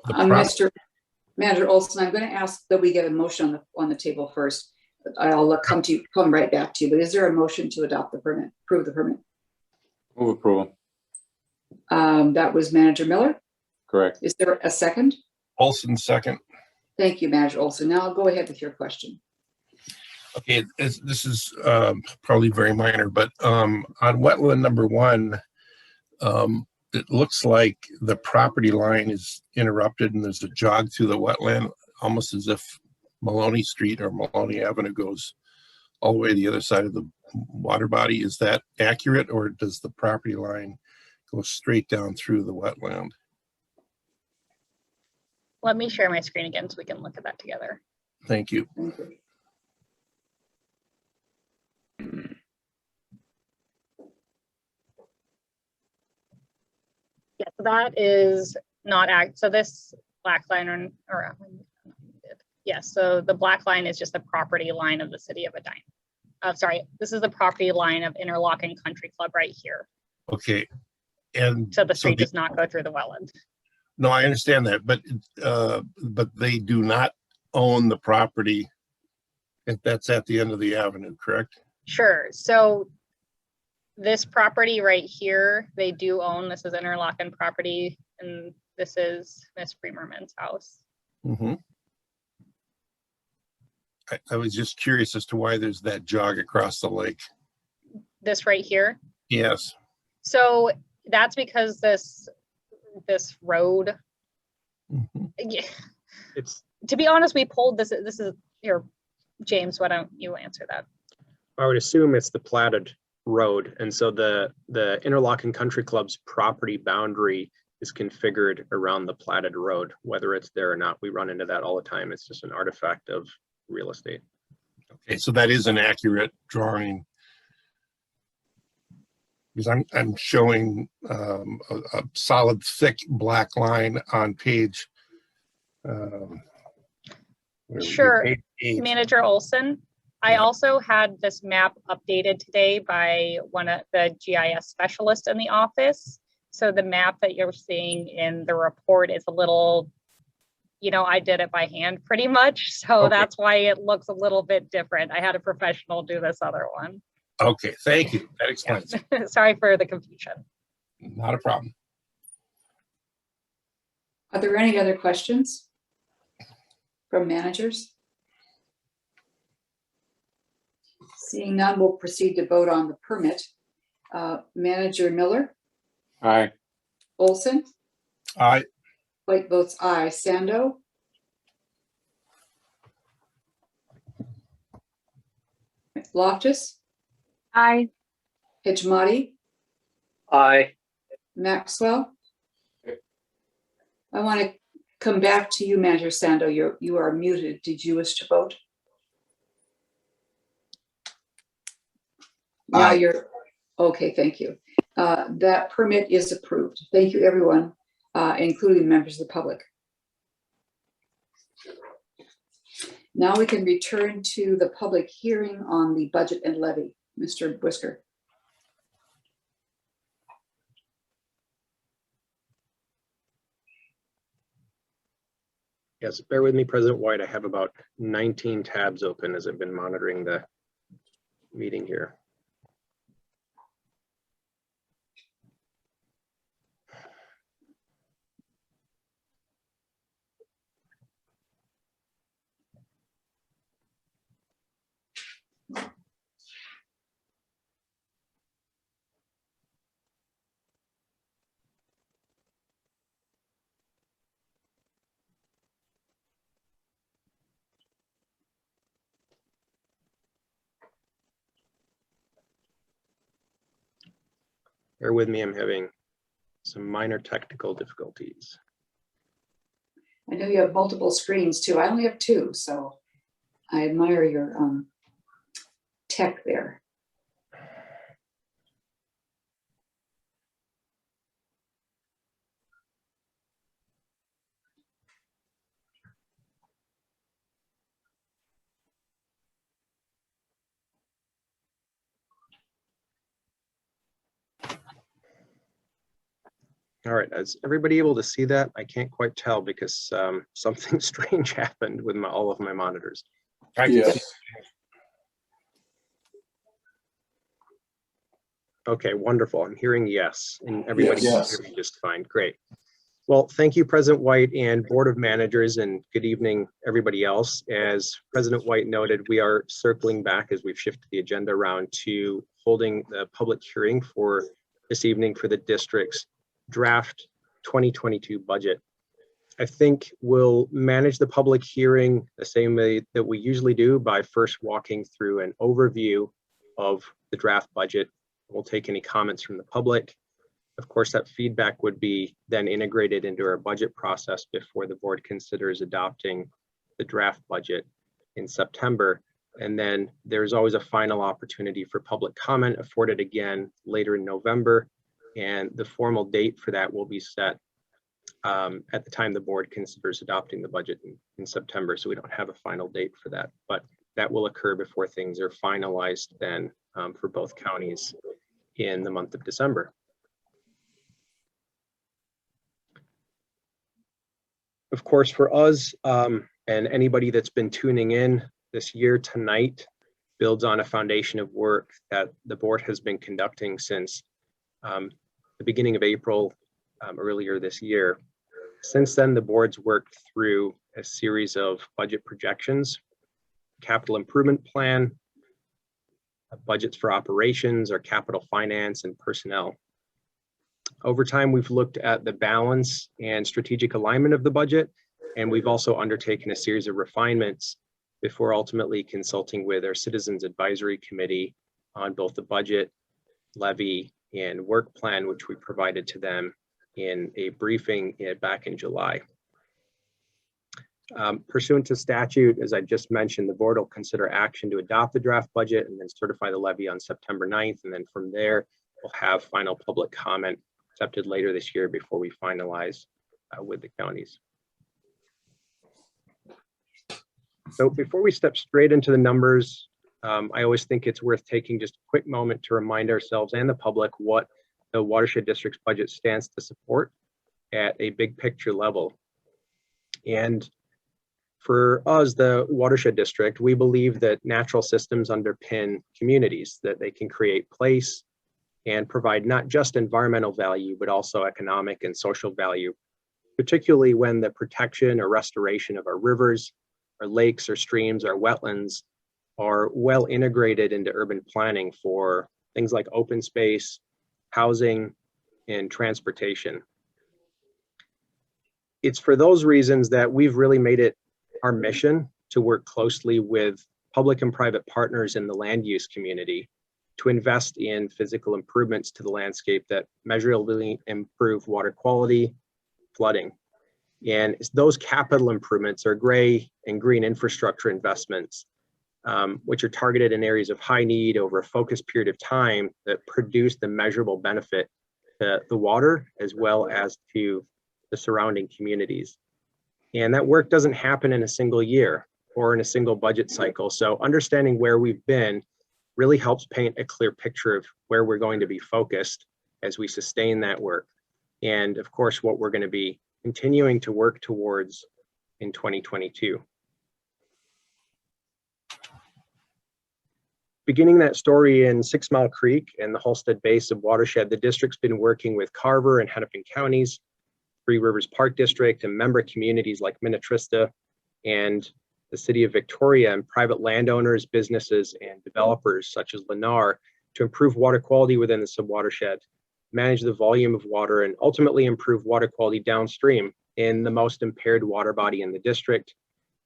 S12: the
S1: Mr. Manager Olson, I'm going to ask that we get a motion on the table first. I'll come right back to you. But is there a motion to adopt the permit, approve the permit?
S3: Move approval.
S1: That was Manager Miller.
S3: Correct.
S1: Is there a second?
S12: Olson, second.
S1: Thank you, Manager Olson. Now I'll go ahead with your question.
S12: Okay, this is probably very minor, but on wetland number 1, it looks like the property line is interrupted and there's a jog through the wetland, almost as if Maloney Street or Maloney Avenue goes all the way to the other side of the water body. Is that accurate, or does the property line go straight down through the wetland?
S8: Let me share my screen again so we can look at that together.
S12: Thank you.
S1: Thank you.
S8: Yeah, so that is not so this black line so the black line is just the property line of the city of Edina. Sorry, this is the property line of Interlochen Country Club right here.
S12: Okay. And
S8: so the street does not go through the wetland.
S12: No, I understand that, but they do not own the property if that's at the end of the avenue, correct?
S8: Sure. So this property right here, they do own. This is Interlochen property, and this is Miss Freemerman's house.
S12: Mm-hmm. I was just curious as to why there's that jog across the lake.
S8: This right here?
S12: Yes.
S8: So that's because this road, yeah.
S5: It's,
S8: to be honest, we pulled this is here, James, why don't you answer that?
S5: I would assume it's the platted road, and so the Interlochen Country Club's property boundary is configured around the platted road, whether it's there or not. We run into that all the time. It's just an artifact of real estate.
S12: Okay, so that is an accurate drawing. Because I'm showing a solid thick black line on page. Where we get
S8: Sure.
S12: page 8.
S8: Manager Olson, I
S12: Yeah.
S8: also had this map updated today by one of the GIS specialists in the office. So the map that you're seeing in the report is a little, I did it by hand pretty much. So
S12: Okay.
S8: that's why it looks a little bit different. I had a professional do this other one.
S12: Okay, thank you. That explains it.
S8: Sorry for the confusion.
S12: Not a problem.
S1: Are there any other questions from managers? Seeing none, we'll proceed to vote on the permit. Manager Miller,
S3: Aye.
S1: Olson,
S12: Aye.
S1: White votes aye. Sando, Loftus,
S4: Aye.
S1: Hijmati,
S6: Aye.
S1: Maxwell. I want to come back to you, Manager Sando. You are muted. Did you wish to vote? Now
S2: Aye.
S1: you're, okay, thank you. That permit is approved. Thank you, everyone, including members of the public. Now we can return to the public hearing on the budget and levy. Mr. Brisker.
S5: Yes, bear with me, President White. I have about 19 tabs open as I've been monitoring the meeting here. Bear with me, I'm having some minor technical difficulties.
S1: I know you have multiple screens too. I only have two, so I admire your tech there.
S5: All right, is everybody able to see that? I can't quite tell because something strange happened with all of my monitors.
S12: I can see.
S2: Yes.
S5: Okay, wonderful. I'm hearing yes, and everybody can
S2: Yes.
S5: hear me just fine. Great. Well, thank you, President White and Board of Managers, and good evening, everybody else. As President White noted, we are circling back as we've shifted the agenda around to holding the public hearing for this evening for the district's draft 2022 budget. I think we'll manage the public hearing the same way that we usually do by first walking through an overview of the draft budget. We'll take any comments from the public. Of course, that feedback would be then integrated into our budget process before the board considers adopting the draft budget in September. And then there's always a final opportunity for public comment afforded again later in November. And the formal date for that will be set at the time the board considers adopting the budget in September. So we don't have a final date for that, but that will occur before things are finalized then for both counties in the month of December. Of course, for us and anybody that's been tuning in this year, tonight builds on a foundation of work that the board has been conducting since the beginning of April earlier this year. Since then, the board's worked through a series of budget projections, capital improvement plan, budgets for operations, or capital finance and personnel. Over time, we've looked at the balance and strategic alignment of the budget, and we've also undertaken a series of refinements before ultimately consulting with our Citizens Advisory Committee on both the budget, levy, and work plan, which we provided to them in a briefing back in July. Pursuant to statute, as I just mentioned, the board will consider action to adopt the draft budget and then certify the levy on September 9th. And then from there, we'll have final public comment accepted later this year before we finalize with the counties. So before we step straight into the numbers, I always think it's worth taking just a quick moment to remind ourselves and the public what the Watershed District's budget stands to support at a big picture level. And for us, the Watershed District, we believe that natural systems underpin communities, that they can create place and provide not just environmental value, but also economic and social value, particularly when the protection or restoration of our rivers, our lakes, our streams, our wetlands are well integrated into urban planning for things like open space, housing, and transportation. It's for those reasons that we've really made it our mission to work closely with public and private partners in the land use community to invest in physical improvements to the landscape that measurably improve water quality, flooding. And those capital improvements are gray and green infrastructure investments, which are targeted in areas of high need over a focused period of time that produce the measurable benefit to the water as well as to the surrounding communities. And that work doesn't happen in a single year or in a single budget cycle. So understanding where we've been really helps paint a clear picture of where we're going to be focused as we sustain that work. And of course, what we're going to be continuing to work towards in 2022. Beginning that story in 6 Mile Creek and the Halstead base of Watershed, the district's been working with Carver and Hennepin counties, Three Rivers Park District, and member communities like Minnetrista and the city of Victoria, and private landowners, businesses, and developers such as Lennar to improve water quality within the subwatershed, manage the volume of water, and ultimately improve water quality downstream in the most impaired water body in the district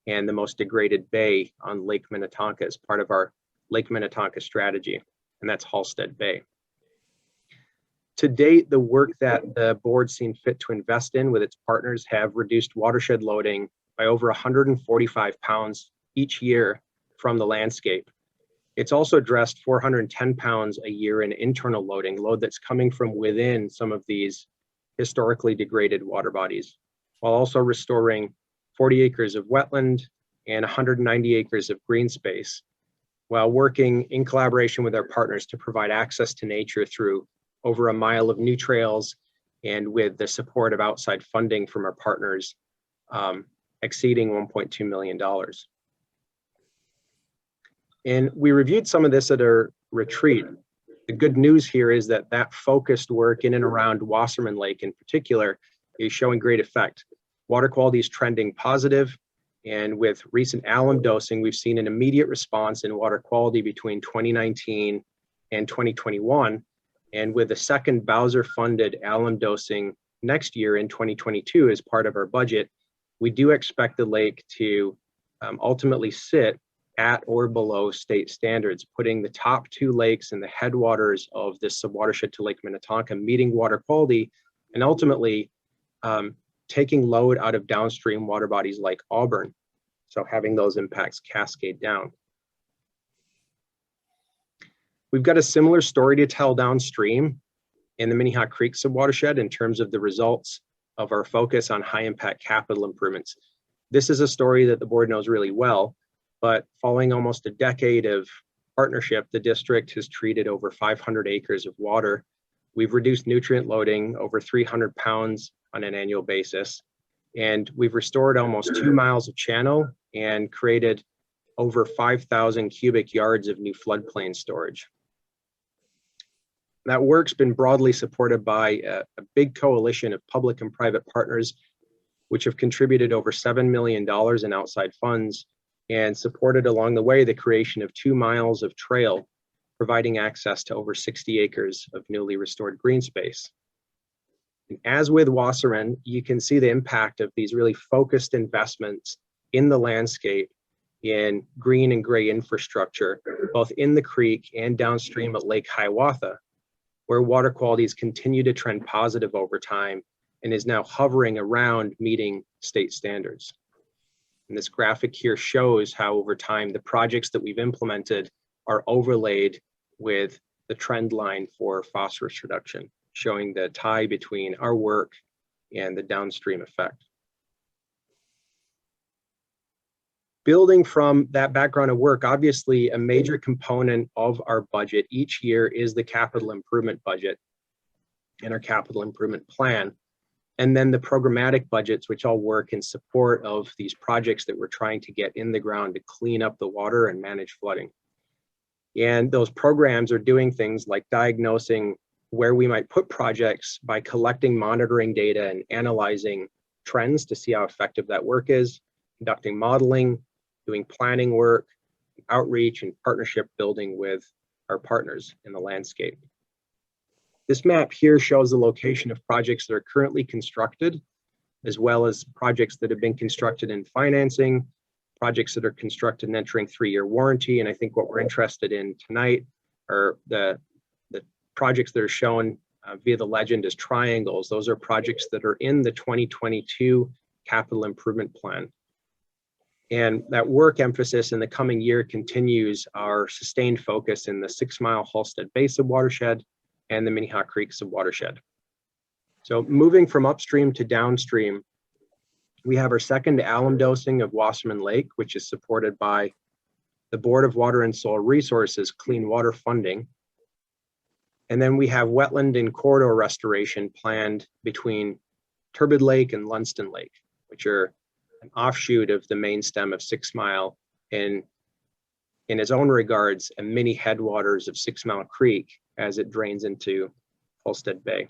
S5: and the most degraded bay on Lake Minnetonka as part of our Lake Minnetonka strategy, and that's Halstead Bay. To date, the work that the board seen fit to invest in with its partners have reduced watershed loading by over 145 pounds each year from the landscape. It's also addressed 410 pounds a year in internal load that's coming from within some of these historically degraded water bodies, while also restoring 40 acres of wetland and 190 acres of green space, while working in collaboration with our partners to provide access to nature through over a mile of new trails and with the support of outside funding from our partners exceeding $1.2 million. And we reviewed some of this at our retreat. The good news here is that that focused work in and around Wasserman Lake in particular is showing great effect. Water quality is trending positive, and with recent alum dosing, we've seen an immediate response in water quality between 2019 and 2021. And with the second Bowser-funded alum dosing next year in 2022 as part of our budget, we do expect the lake to ultimately sit at or below state standards, putting the top 2 lakes in the headwaters of this subwatershed to Lake Minnetonka meeting water quality, and ultimately taking load out of downstream water bodies like Auburn. So having those impacts cascade down. We've got a similar story to tell downstream in the Minnehaha Creek subwatershed in terms of the results of our focus on high impact capital improvements. This is a story that the board knows really well, but following almost a decade of partnership, the district has treated over 500 acres of water. We've reduced nutrient loading over 300 pounds on an annual basis, and we've restored almost 2 miles of channel and created over 5,000 cubic yards of new floodplain storage. That work's been broadly supported by a big coalition of public and private partners, which have contributed over $7 million in outside funds and supported along the way the creation of 2 miles of trail, providing access to over 60 acres of newly restored green space. And as with Wasserman, you can see the impact of these really focused investments in the landscape in green and gray infrastructure, both in the creek and downstream at Lake Hiawatha, where water qualities continue to trend positive over time and is now hovering around meeting state standards. And this graphic here shows how over time the projects that we've implemented are overlaid with the trend line for phosphorus reduction, showing the tie between our work and the downstream effect. Building from that background of work, obviously a major component of our budget each year is the capital improvement budget and our capital improvement plan. And then the programmatic budgets, which all work in support of these projects that we're trying to get in the ground to clean up the water and manage flooding. And those programs are doing things like diagnosing where we might put projects by collecting monitoring data and analyzing trends to see how effective that work is, conducting modeling, doing planning work, outreach, and partnership building with our partners in the landscape. This map here shows the location of projects that are currently constructed, as well as projects that have been constructed in financing, projects that are constructed and entering 3-year warranty. And I think what we're interested in tonight are the projects that are shown via the legend as triangles. Those are projects that are in the 2022 capital improvement plan. And that work emphasis in the coming year continues our sustained focus in the 6 Mile Halstead Bay subwatershed and the Minnehaha Creek subwatershed. So moving from upstream to downstream, we have our second alum dosing of Wasserman Lake, which is supported by the Board of Water and Soil Resources Clean Water Funding. And then we have wetland and corridor restoration planned between Turbid Lake and Lunston Lake, which are an offshoot of the main stem of 6 Mile and in its own regards, a mini headwaters of 6 Mile Creek as it drains into Halstead Bay.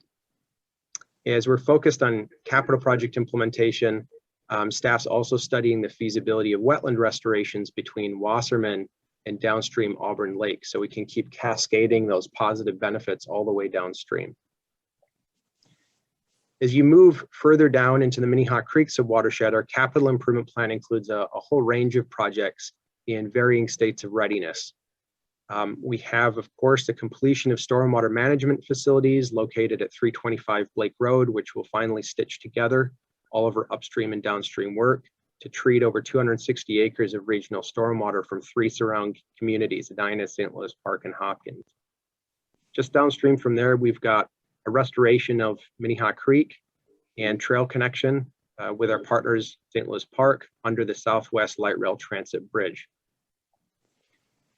S5: As we're focused on capital project implementation, staff's also studying the feasibility of wetland restorations between Wasserman and downstream Auburn Lake, so we can keep cascading those positive benefits all the way downstream. As you move further down into the Minnehaha Creek subwatershed, our capital improvement plan includes a whole range of projects in varying states of readiness. We have, of course, the completion of stormwater management facilities located at 325 Blake Road, which will finally stitch together all of our upstream and downstream work to treat over 260 acres of regional stormwater from 3 surrounding communities, Edina, St. Louis Park, and Hopkins. Just downstream from there, we've got a restoration of Minnehaha Creek and trail connection with our partners, St. Louis Park, under the Southwest Light Rail Transit Bridge.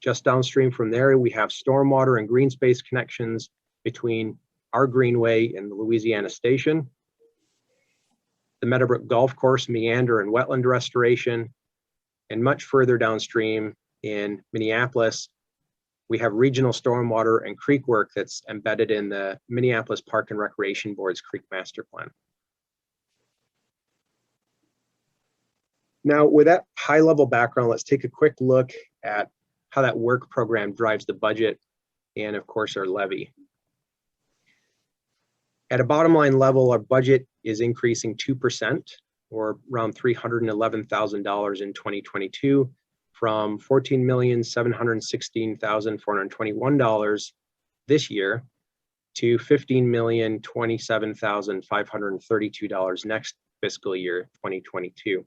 S5: Just downstream from there, we have stormwater and green space connections between our greenway and the Louisiana Station, the Meadowbrook Golf Course meander and wetland restoration, and much further downstream in Minneapolis, we have regional stormwater and creek work that's embedded in the Minneapolis Park and Recreation Board's Creek Master Plan. Now, with that high-level background, let's take a quick look at how that work program drives the budget and, of course, our levy. At a bottom line level, our budget is increasing 2%, or around $311,000 in 2022, from $14,716,421 this year to $15,027,532 next fiscal year, 2022.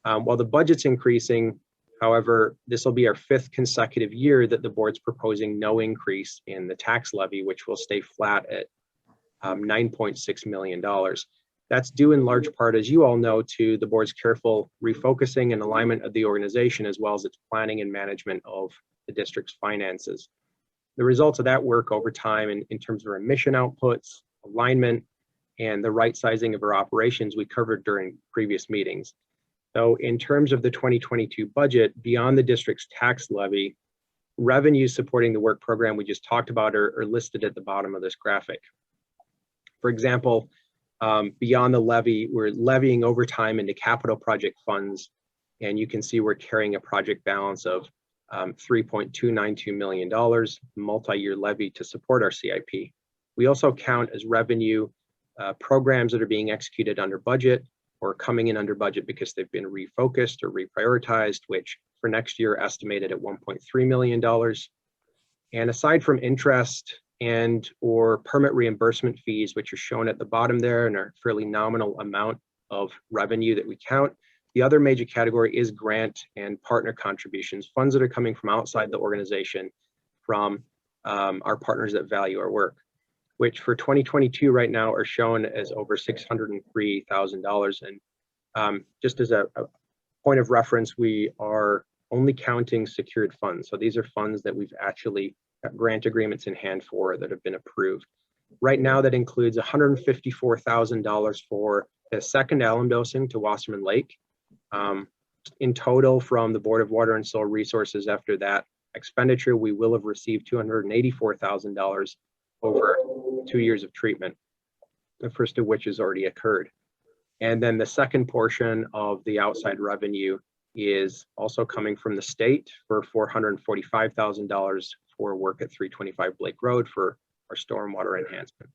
S5: While the budget's increasing, however, this will be our 5th consecutive year that the board's proposing no increase in the tax levy, which will stay flat at $9.6 million. That's due in large part, as you all know, to the board's careful refocusing and alignment of the organization, as well as its planning and management of the district's finances. The results of that work over time in terms of our emission outputs, alignment, and the right sizing of our operations we covered during previous meetings. So in terms of the 2022 budget, beyond the district's tax levy, revenues supporting the work program we just talked about are listed at the bottom of this graphic. For example, beyond the levy, we're levying overtime into capital project funds, and you can see we're carrying a project balance of $3.292 million, multi-year levy to support our CIP. We also count as revenue programs that are being executed under budget or coming in under budget because they've been refocused or reprioritized, which for next year estimated at $1.3 million. And aside from interest and or permit reimbursement fees, which are shown at the bottom there and are a fairly nominal amount of revenue that we count. The other major category is grant and partner contributions, funds that are coming from outside the organization, from our partners that value our work, which for 2022 right now are shown as over $603,000. And just as a point of reference, we are only counting secured funds. So these are funds that we've actually got grant agreements in hand for that have been approved. Right now, that includes $154,000 for the second alum dosing to Wasserman Lake. In total, from the Board of Water and Soil Resources, after that expenditure, we will have received $284,000 over 2 years of treatment, the first of which has already occurred. And then the second portion of the outside revenue is also coming from the state for $445,000 for work at 325 Blake Road for our stormwater enhancement.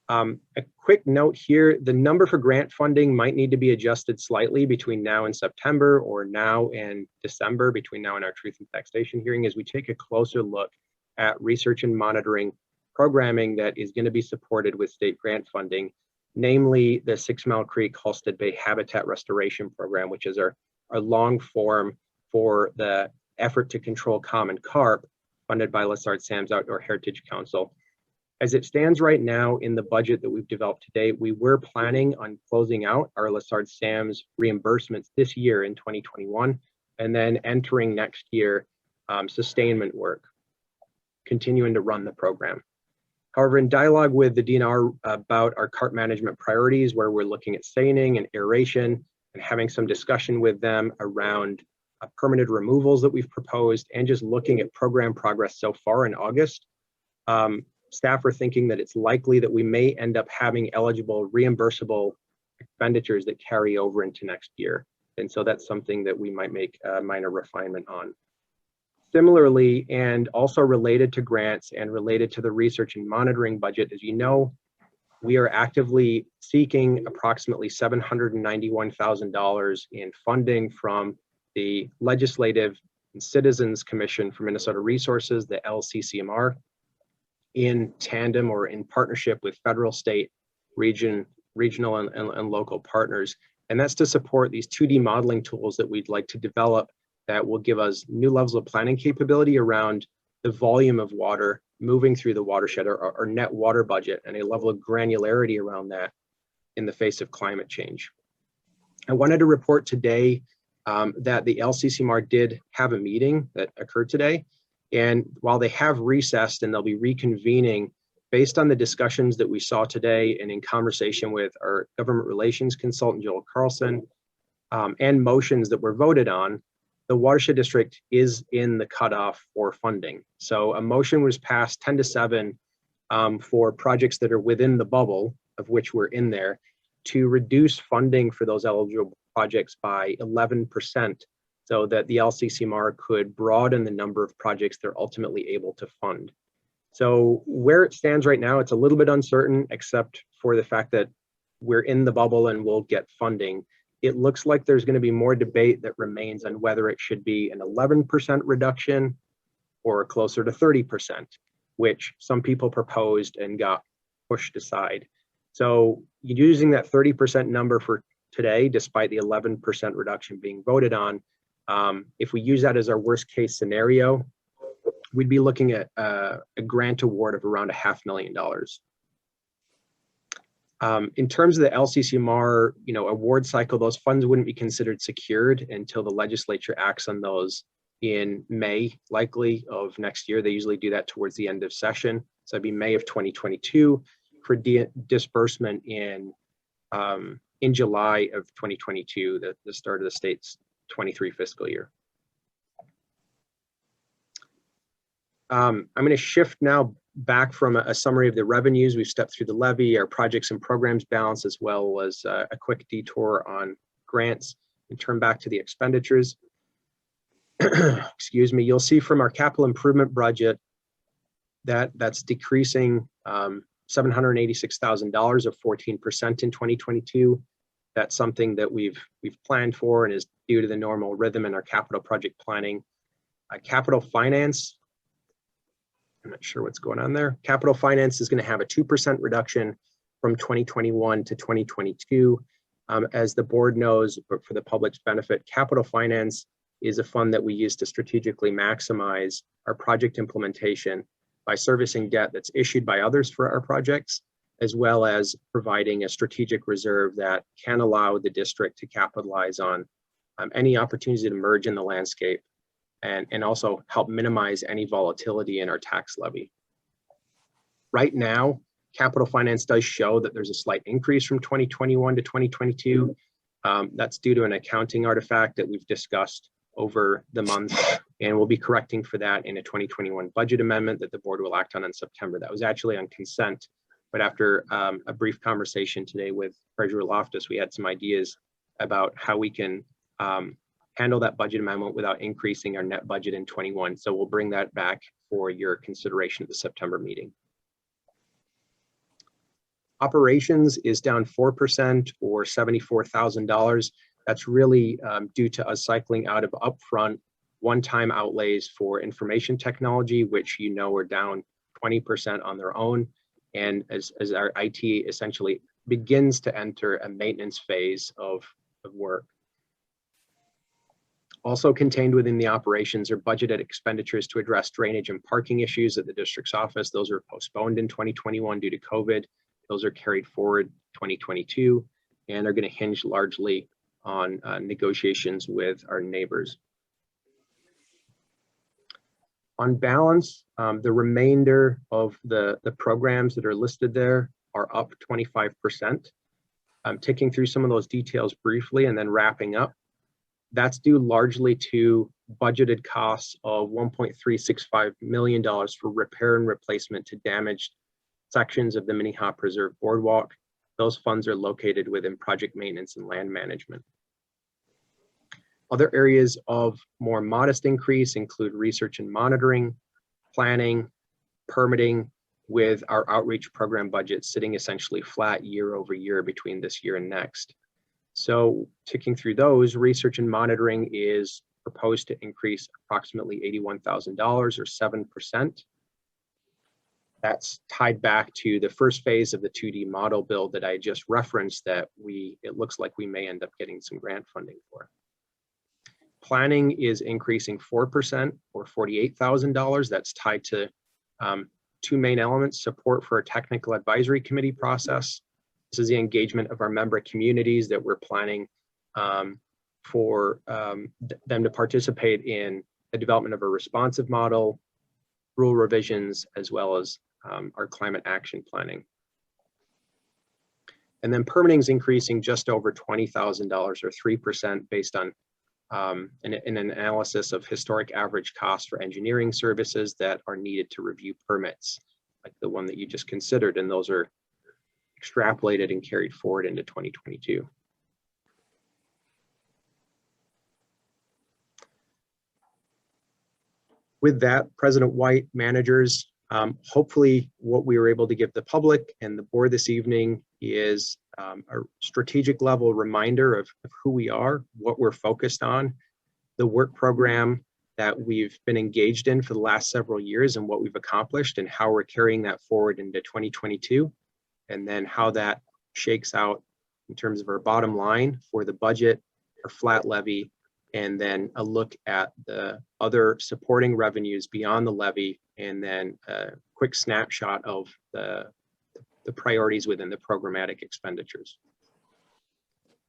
S5: A quick note here, the number for grant funding might need to be adjusted slightly between now and September, or now and December, between now and our truth and taxation hearing, as we take a closer look at research and monitoring programming that is going to be supported with state grant funding, namely the 6 Mile Creek Halsted Bay Habitat Restoration Program, which is our long form for the effort to control common carp, funded by Lessard Sam's Outdoor Heritage Council. As it stands right now in the budget that we've developed today, we were planning on closing out our Lessard Sam's reimbursements this year in 2021, and then entering next year sustainment work, continuing to run the program. However, in dialogue with the DNR about our carp management priorities, where we're looking at seining and aeration and having some discussion with them around permitted removals that we've proposed, and just looking at program progress so far in August, staff are thinking that it's likely that we may end up having eligible reimbursable expenditures that carry over into next year. And so that's something that we might make a minor refinement on. Similarly, and also related to grants and related to the research and monitoring budget, as you know, we are actively seeking approximately $791,000 in funding from the Legislative and Citizens Commission for Minnesota Resources, the LCCMR, in tandem or in partnership with federal, state, regional, and local partners. And that's to support these 2D modeling tools that we'd like to develop that will give us new levels of planning capability around the volume of water moving through the watershed, or net water budget, and a level of granularity around that in the face of climate change. I wanted to report today that the LCCMR did have a meeting that occurred today. And while they have recessed and they'll be reconvening, based on the discussions that we saw today and in conversation with our government relations consultant, Joel Carlson, and motions that were voted on, the watershed district is in the cutoff for funding. So a motion was passed 10-7 for projects that are within the bubble, of which we're in there, to reduce funding for those eligible projects by 11%, so that the LCCMR could broaden the number of projects they're ultimately able to fund. So where it stands right now, it's a little bit uncertain, except for the fact that we're in the bubble and we'll get funding. It looks like there's going to be more debate that remains on whether it should be an 11% reduction or closer to 30%, which some people proposed and got pushed aside. So using that 30% number for today, despite the 11% reduction being voted on, if we use that as our worst case scenario, we'd be looking at a grant award of around $500,000. In terms of the LCCMR, award cycle, those funds wouldn't be considered secured until the legislature acts on those in May, likely, of next year. They usually do that towards the end of session. So it'd be May of 2022 for disbursement in July of 2022, the start of the state's 23 fiscal year. I'm going to shift now back from a summary of the revenues. We've stepped through the levy, our projects and programs balance, as well as a quick detour on grants, and turn back to the expenditures. Excuse me. You'll see from our capital improvement budget that's decreasing $786,000 or 14% in 2022. That's something that we've planned for and is due to the normal rhythm in our capital project planning. Capital finance, I'm not sure what's going on there. Capital finance is going to have a 2% reduction from 2021 to 2022. As the board knows, but for the public's benefit, capital finance is a fund that we use to strategically maximize our project implementation by servicing debt that's issued by others for our projects, as well as providing a strategic reserve that can allow the district to capitalize on any opportunities that emerge in the landscape and also help minimize any volatility in our tax levy. Right now, capital finance does show that there's a slight increase from 2021 to 2022. That's due to an accounting artifact that we've discussed over the month, and we'll be correcting for that in a 2021 budget amendment that the board will act on in September. That was actually on consent, but after a brief conversation today with Treasurer Loftus, we had some ideas about how we can handle that budget amendment without increasing our net budget in 21. So we'll bring that back for your consideration at the September meeting. Operations is down 4% or $74,000. That's really due to us cycling out of upfront one-time outlays for information technology, which you know are down 20% on their own. And as our IT essentially begins to enter a maintenance phase of work. Also contained within the operations are budgeted expenditures to address drainage and parking issues at the district's office. Those are postponed in 2021 due to COVID. Those are carried forward 2022 and are going to hinge largely on negotiations with our neighbors. On balance, the remainder of the programs that are listed there are up 25%. I'm taking through some of those details briefly and then wrapping up. That's due largely to budgeted costs of $1.365 million for repair and replacement to damaged sections of the Minnehaha Preserve Boardwalk. Those funds are located within project maintenance and land management. Other areas of more modest increase include research and monitoring, planning, permitting, with our outreach program budget sitting essentially flat year over year between this year and next. So ticking through those, research and monitoring is proposed to increase approximately $81,000 or 7%. That's tied back to the first phase of the 2D model build that I just referenced that it looks like we may end up getting some grant funding for. Planning is increasing 4% or $48,000. That's tied to two main elements: support for a technical advisory committee process. This is the engagement of our member communities that we're planning for them to participate in the development of a responsive model, rule revisions, as well as our climate action planning. And then permitting is increasing just over $20,000 or 3% based on an analysis of historic average costs for engineering services that are needed to review permits, like the one that you just considered, and those are extrapolated and carried forward into 2022. With that, President White, managers, hopefully what we were able to give the public and the board this evening is a strategic level reminder of who we are, what we're focused on, the work program that we've been engaged in for the last several years and what we've accomplished and how we're carrying that forward into 2022, and then how that shakes out in terms of our bottom line for the budget, our flat levy, and then a look at the other supporting revenues beyond the levy, and then a quick snapshot of the priorities within the programmatic expenditures.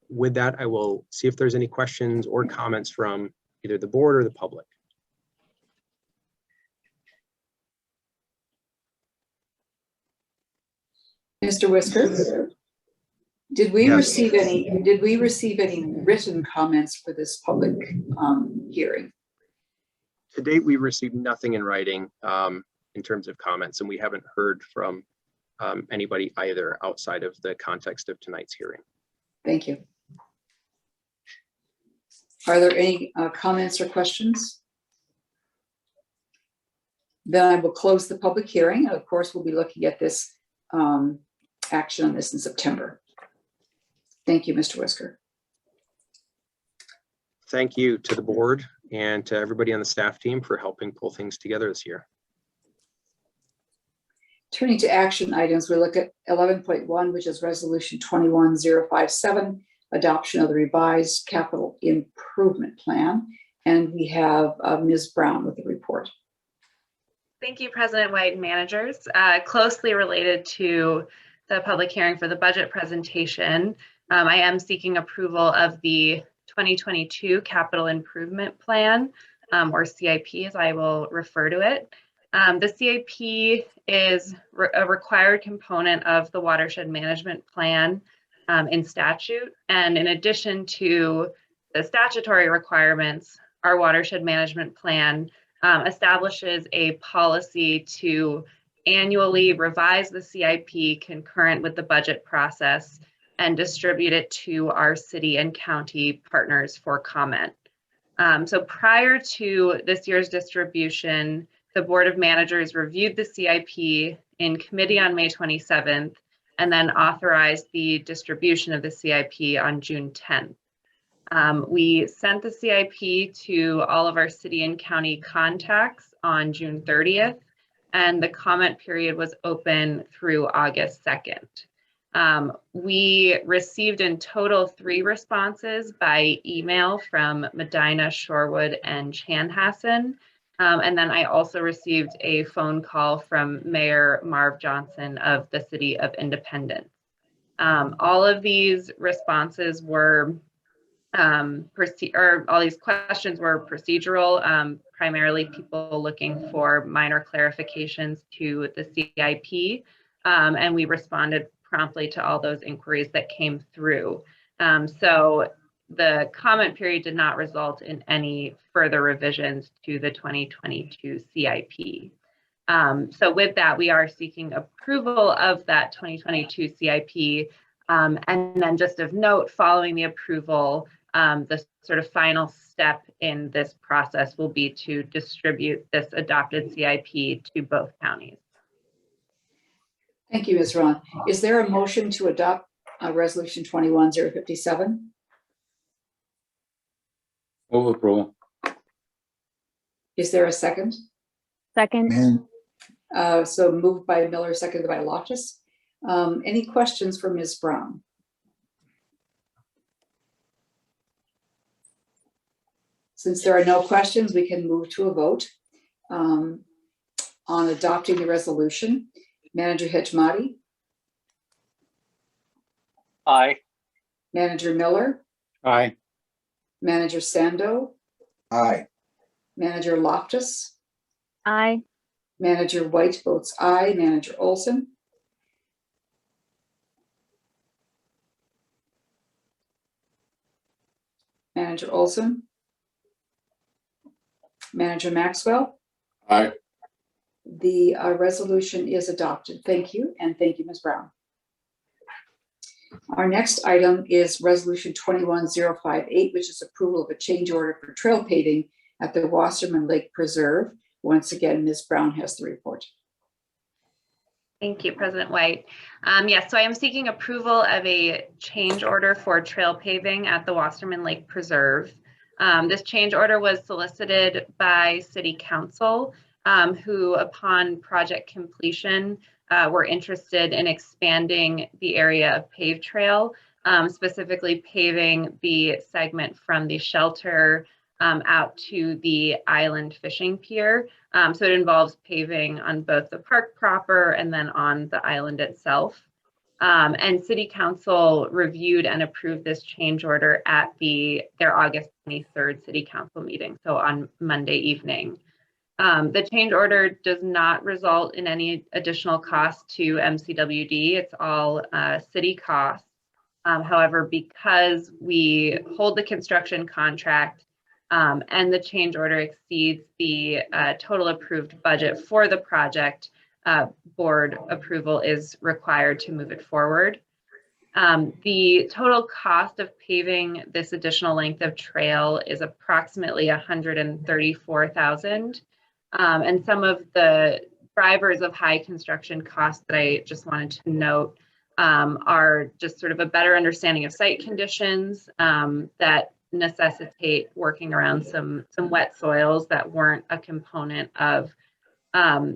S5: With that, I will see if there's any questions or comments from either the board or the public.
S1: Mr. Whisker, did we receive any written comments for this public hearing?
S5: To date, we received nothing in writing in terms of comments, and we haven't heard from anybody either outside of the context of tonight's hearing.
S1: Thank you. Are there any comments or questions? Then I will close the public hearing. Of course, we'll be looking at this action on this in September. Thank you, Mr. Whisker.
S5: Thank you to the board and to everybody on the staff team for helping pull things together this year.
S1: Turning to action items, we look at 11.1, which is Resolution 21057, adoption of the revised capital improvement plan. And we have Ms. Brown with the report.
S13: Thank you, President White and managers. Closely related to the public hearing for the budget presentation, I am seeking approval of the 2022 Capital Improvement Plan, or CIP as I will refer to it. The CIP is a required component of the Watershed Management Plan in statute. And in addition to the statutory requirements, our Watershed Management Plan establishes a policy to annually revise the CIP concurrent with the budget process and distribute it to our city and county partners for comment. So prior to this year's distribution, the Board of Managers reviewed the CIP in committee on May 27th and then authorized the distribution of the CIP on June 10th. We sent the CIP to all of our city and county contacts on June 30th, and the comment period was open through August 2nd. We received in total 3 responses by email from Medina, Shorewood, and Chanhassen. And then I also received a phone call from Mayor Marv Johnson of the City of Independence. All of these responses were all these questions were procedural, primarily people looking for minor clarifications to the CIP, and we responded promptly to all those inquiries that came through. So the comment period did not result in any further revisions to the 2022 CIP. So with that, we are seeking approval of that 2022 CIP. And then just of note, following the approval, the sort of final step in this process will be to distribute this adopted CIP to both counties.
S1: Thank you, Ms. Ron. Is there a motion to adopt Resolution 21057?
S3: Move approval.
S1: Is there a second?
S4: Second.
S1: So moved by Miller, seconded by Loftus. Any questions for Ms. Brown? Since there are no questions, we can move to a vote on adopting the resolution. Manager Hejmati?
S6: Aye.
S1: Manager Miller?
S3: Aye.
S1: Manager Sando?
S2: Aye.
S1: Manager Loftus?
S4: Aye.
S1: Manager White votes aye. Manager Olson? Manager Olson? Manager Maxwell?
S2: Aye.
S1: The resolution is adopted. Thank you, and thank you, Ms. Brown. Our next item is Resolution 21058, which is approval of a change order for trail paving at the Wasserman Lake Preserve. Once again, Ms. Brown has the report.
S13: Thank you, President White. Yes, so I am seeking approval of a change order for trail paving at the Wasserman Lake Preserve. This change order was solicited by City Council, who upon project completion were interested in expanding the area of paved trail, specifically paving the segment from the shelter out to the island fishing pier. So it involves paving on both the park proper and then on the island itself. And City Council reviewed and approved this change order at their August 23rd City Council meeting, so on Monday evening. The change order does not result in any additional cost to MCWD. It's all city costs. However, because we hold the construction contract and the change order exceeds the total approved budget for the project, board approval is required to move it forward. The total cost of paving this additional length of trail is approximately $134,000. And some of the drivers of high construction costs that I just wanted to note are just sort of a better understanding of site conditions that necessitate working around some wet soils that weren't a component of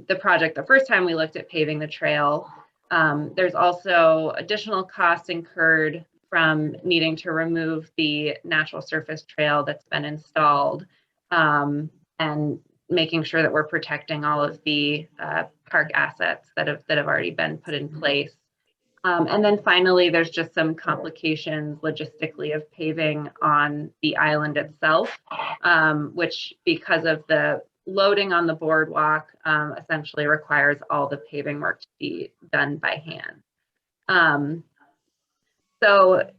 S13: the project the first time we looked at paving the trail. There's also additional costs incurred from needing to remove the natural surface trail that's been installed, and making sure that we're protecting all of the park assets that have already been put in place. And then finally, there's just some complications logistically of paving on the island itself, which, because of the loading on the boardwalk, essentially requires all the paving work to be done by hand. So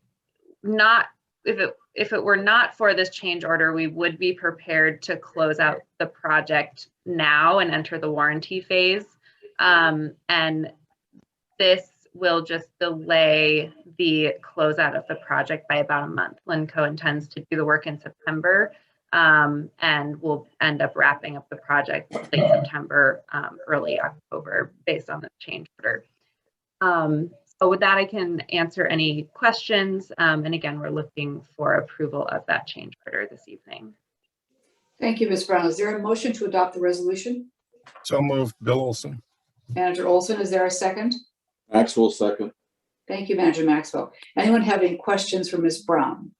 S13: if it were not for this change order, we would be prepared to close out the project now and enter the warranty phase. And this will just delay the closeout of the project by about a month. Linco intends to do the work in September, and we'll end up wrapping up the project late September, early October, based on the change order. So with that, I can answer any questions. And again, we're looking for approval of that change order this evening.
S1: Thank you, Ms. Brown. Is there a motion to adopt the resolution?
S12: So moved, Bill Olson.
S1: Manager Olson, is there a second?
S2: Maxwell second.
S1: Thank you, Manager Maxwell. Anyone have any questions for Ms. Brown?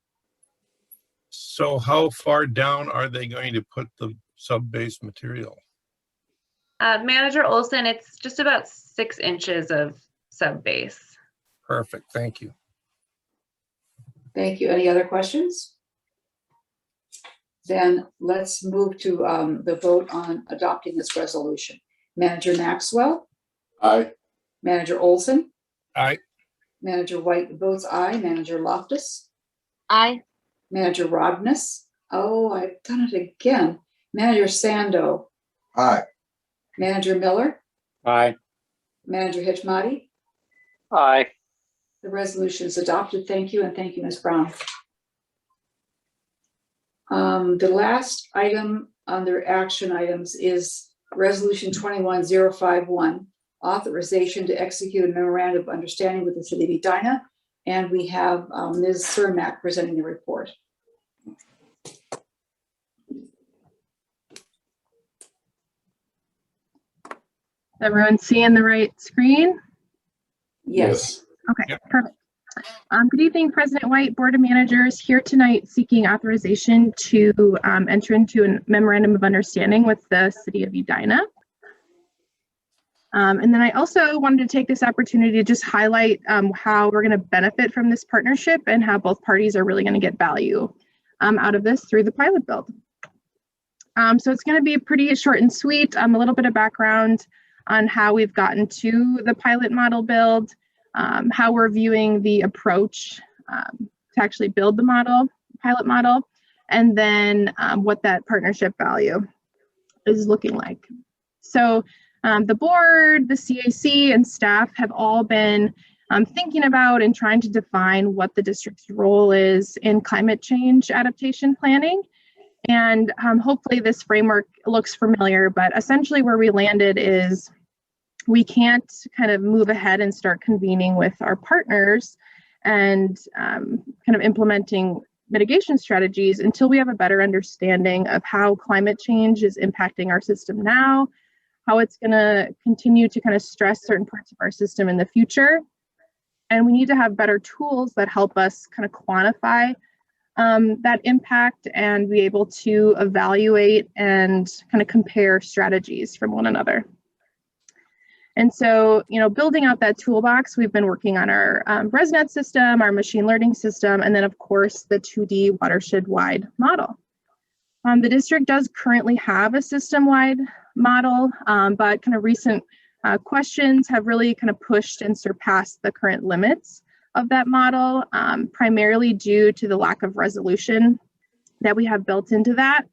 S12: So how far down are they going to put the sub-base material?
S13: Manager Olson, it's just about 6 inches of sub-base.
S12: Perfect, thank you.
S1: Thank you. Any other questions? Then let's move to the vote on adopting this resolution. Manager Maxwell?
S2: Aye.
S1: Manager Olson?
S12: Aye.
S1: Manager White votes aye. Manager Loftus?
S4: Aye.
S1: Manager Robness? Oh, I've done it again. Manager Sando?
S2: Aye.
S1: Manager Miller?
S3: Aye.
S1: Manager Hitchmati?
S6: Aye.
S1: The resolution is adopted. Thank you, and thank you, Ms. Brown. The last item under action items is Resolution 21051, authorization to execute a memorandum of understanding with the City of Edina. And we have Ms. Cermak presenting the report.
S11: Everyone seeing the right screen?
S1: Yes.
S11: Okay, perfect. Good evening, President White, Board of Managers, here tonight seeking authorization to enter into a memorandum of understanding with the City of Edina. And then I also wanted to take this opportunity to just highlight how we're going to benefit from this partnership and how both parties are really going to get value out of this through the pilot build. So it's going to be pretty short and sweet. A little bit of background on how we've gotten to the pilot model build, how we're viewing the approach to actually build the pilot model, and then what that partnership value is looking like. So the board, the CAC, and staff have all been thinking about and trying to define what the district's role is in climate change adaptation planning. And hopefully this framework looks familiar, but essentially where we landed is we can't kind of move ahead and start convening with our partners and kind of implementing mitigation strategies until we have a better understanding of how climate change is impacting our system now, how it's going to continue to kind of stress certain parts of our system in the future. And we need to have better tools that help us kind of quantify that impact and be able to evaluate and kind of compare strategies from one another. And so, building out that toolbox, we've been working on our ResNet system, our machine learning system, and then of course the 2D watershed-wide model. The district does currently have a system-wide model, but kind of recent questions have really kind of pushed and surpassed the current limits of that model, primarily due to the lack of resolution that we have built into that.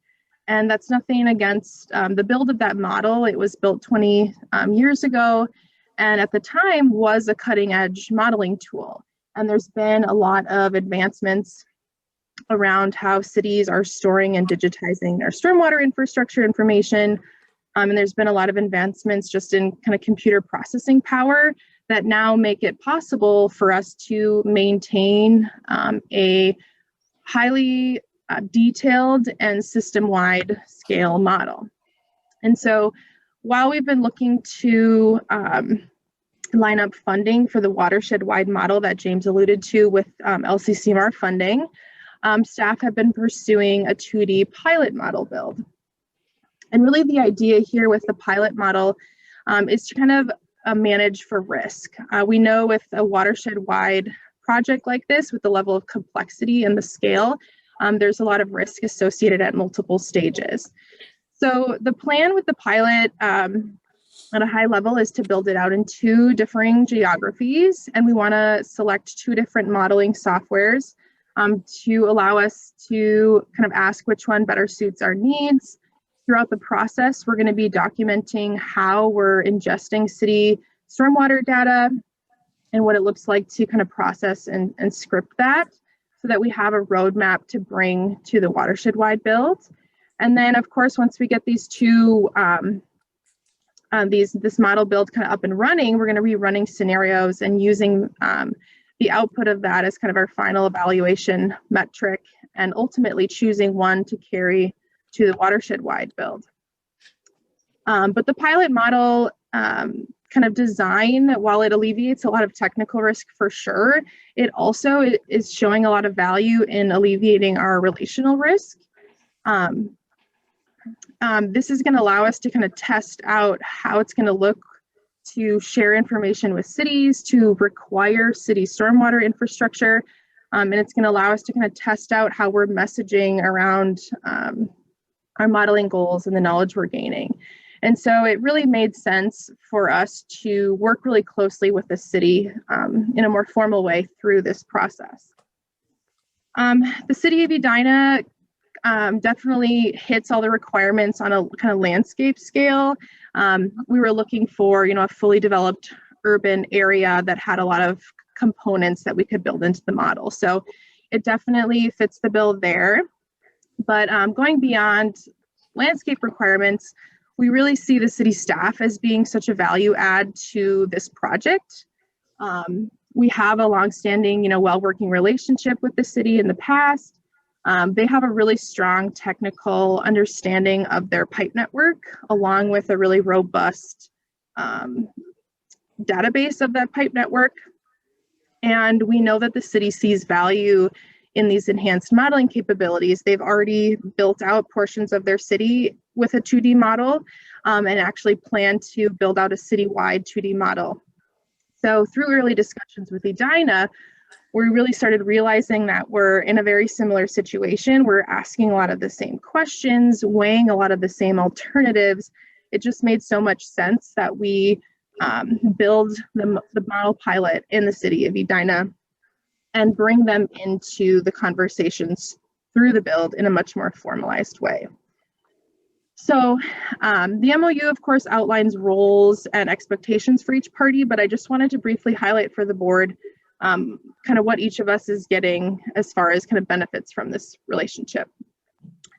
S11: And that's nothing against the build of that model. It was built 20 years ago, and at the time was a cutting edge modeling tool. And there's been a lot of advancements around how cities are storing and digitizing their stormwater infrastructure information. And there's been a lot of advancements just in kind of computer processing power that now make it possible for us to maintain a highly detailed and system-wide scale model. And so while we've been looking to line up funding for the watershed-wide model that James alluded to with LCCMR funding, staff have been pursuing a 2D pilot model build. And really the idea here with the pilot model is to kind of manage for risk. We know with a watershed-wide project like this, with the level of complexity and the scale, there's a lot of risk associated at multiple stages. So the plan with the pilot at a high level is to build it out in 2 differing geographies, and we want to select 2 different modeling softwares to allow us to kind of ask which one better suits our needs. Throughout the process, we're going to be documenting how we're ingesting city stormwater data and what it looks like to kind of process and script that so that we have a roadmap to bring to the watershed-wide build. And then, of course, once we get these 2, this model build kind of up and running, we're going to be running scenarios and using the output of that as kind of our final evaluation metric, and ultimately choosing one to carry to the watershed-wide build. But the pilot model kind of design, while it alleviates a lot of technical risk for sure, it also is showing a lot of value in alleviating our relational risk. This is going to allow us to kind of test out how it's going to look to share information with cities, to require city stormwater infrastructure, and it's going to allow us to kind of test out how we're messaging around our modeling goals and the knowledge we're gaining. And so it really made sense for us to work really closely with the city in a more formal way through this process. The city of Edina definitely hits all the requirements on a kind of landscape scale. We were looking for, a fully developed urban area that had a lot of components that we could build into the model. So it definitely fits the bill there. But going beyond landscape requirements, we really see the city staff as being such a value add to this project. We have a longstanding, well-working relationship with the city in the past. They have a really strong technical understanding of their pipe network, along with a really robust database of that pipe network. And we know that the city sees value in these enhanced modeling capabilities. They've already built out portions of their city with a 2D model and actually plan to build out a citywide 2D model. So through early discussions with Edina, we really started realizing that we're in a very similar situation. We're asking a lot of the same questions, weighing a lot of the same alternatives. It just made so much sense that we build the model pilot in the city of Edina and bring them into the conversations through the build in a much more formalized way. So the MOU, of course, outlines roles and expectations for each party, but I just wanted to briefly highlight for the board kind of what each of us is getting as far as kind of benefits from this relationship.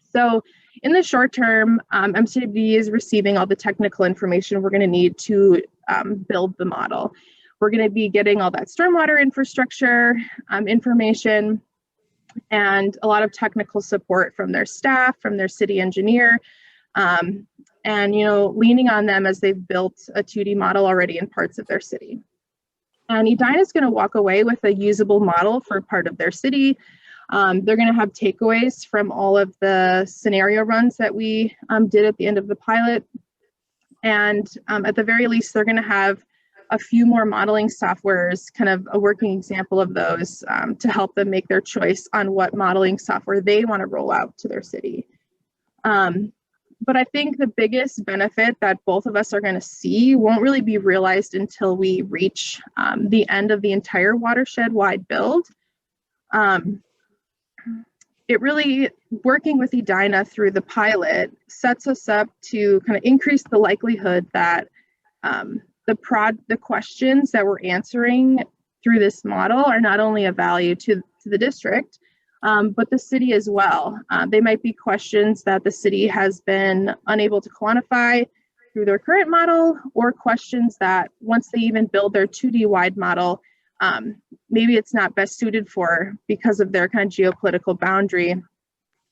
S11: So in the short term, MCWD is receiving all the technical information we're going to need to build the model. We're going to be getting all that stormwater infrastructure information and a lot of technical support from their staff, from their city engineer, and leaning on them as they've built a 2D model already in parts of their city. And Edina is going to walk away with a usable model for part of their city. They're going to have takeaways from all of the scenario runs that we did at the end of the pilot. And at the very least, they're going to have a few more modeling softwares, kind of a working example of those to help them make their choice on what modeling software they want to roll out to their city. But I think the biggest benefit that both of us are going to see won't really be realized until we reach the end of the entire watershed-wide build. It really, working with Edina through the pilot sets us up to kind of increase the likelihood that the questions that we're answering through this model are not only of value to the district, but the city as well. They might be questions that the city has been unable to quantify through their current model, or questions that once they even build their 2D wide model, maybe it's not best suited for because of their kind of geopolitical boundary.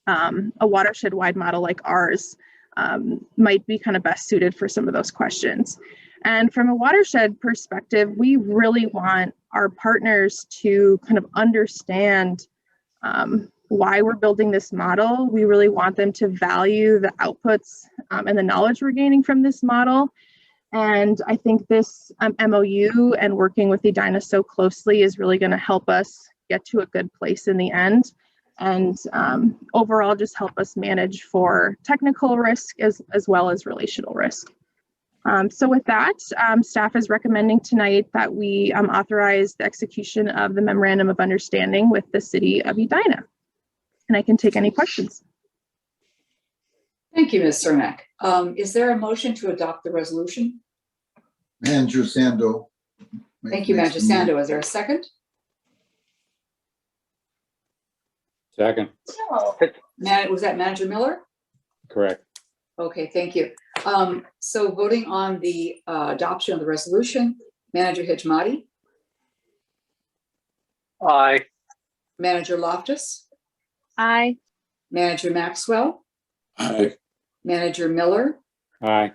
S11: A watershed wide model like ours might be kind of best suited for some of those questions. And from a watershed perspective, we really want our partners to kind of understand why we're building this model. We really want them to value the outputs and the knowledge we're gaining from this model. And I think this MOU and working with Edina so closely is really going to help us get to a good place in the end. And overall, just help us manage for technical risk as well as relational risk. So with that, staff is recommending tonight that we authorize the execution of the Memorandum of Understanding with the City of Edina. And I can take any questions.
S1: Thank you, Ms. Cermak. Is there a motion to adopt the resolution?
S2: Manager Sando.
S1: Thank you, Manager Sando. Is there a second?
S3: Second,
S1: Was that Manager Miller?
S3: correct.
S1: Okay, thank you. So voting on the adoption of the resolution, Manager Hijmati,
S6: Aye.
S1: Manager Loftus,
S4: Aye.
S1: Manager Maxwell,
S2: Aye.
S1: Manager Miller,
S3: Aye.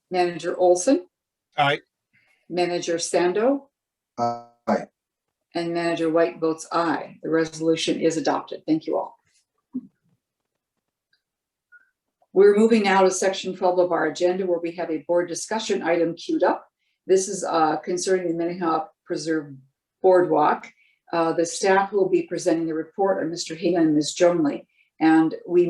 S1: Manager Olson,
S12: Aye.
S1: Manager Sando,
S2: Aye.
S1: and Manager White votes aye. The resolution is adopted. Thank you all. We're moving now to section 12 of our agenda where we have a board discussion item queued up. This is concerning the Minnehaha Preserve Boardwalk. The staff who will be presenting the report are Mr. Heyman and Ms. Jomley. And we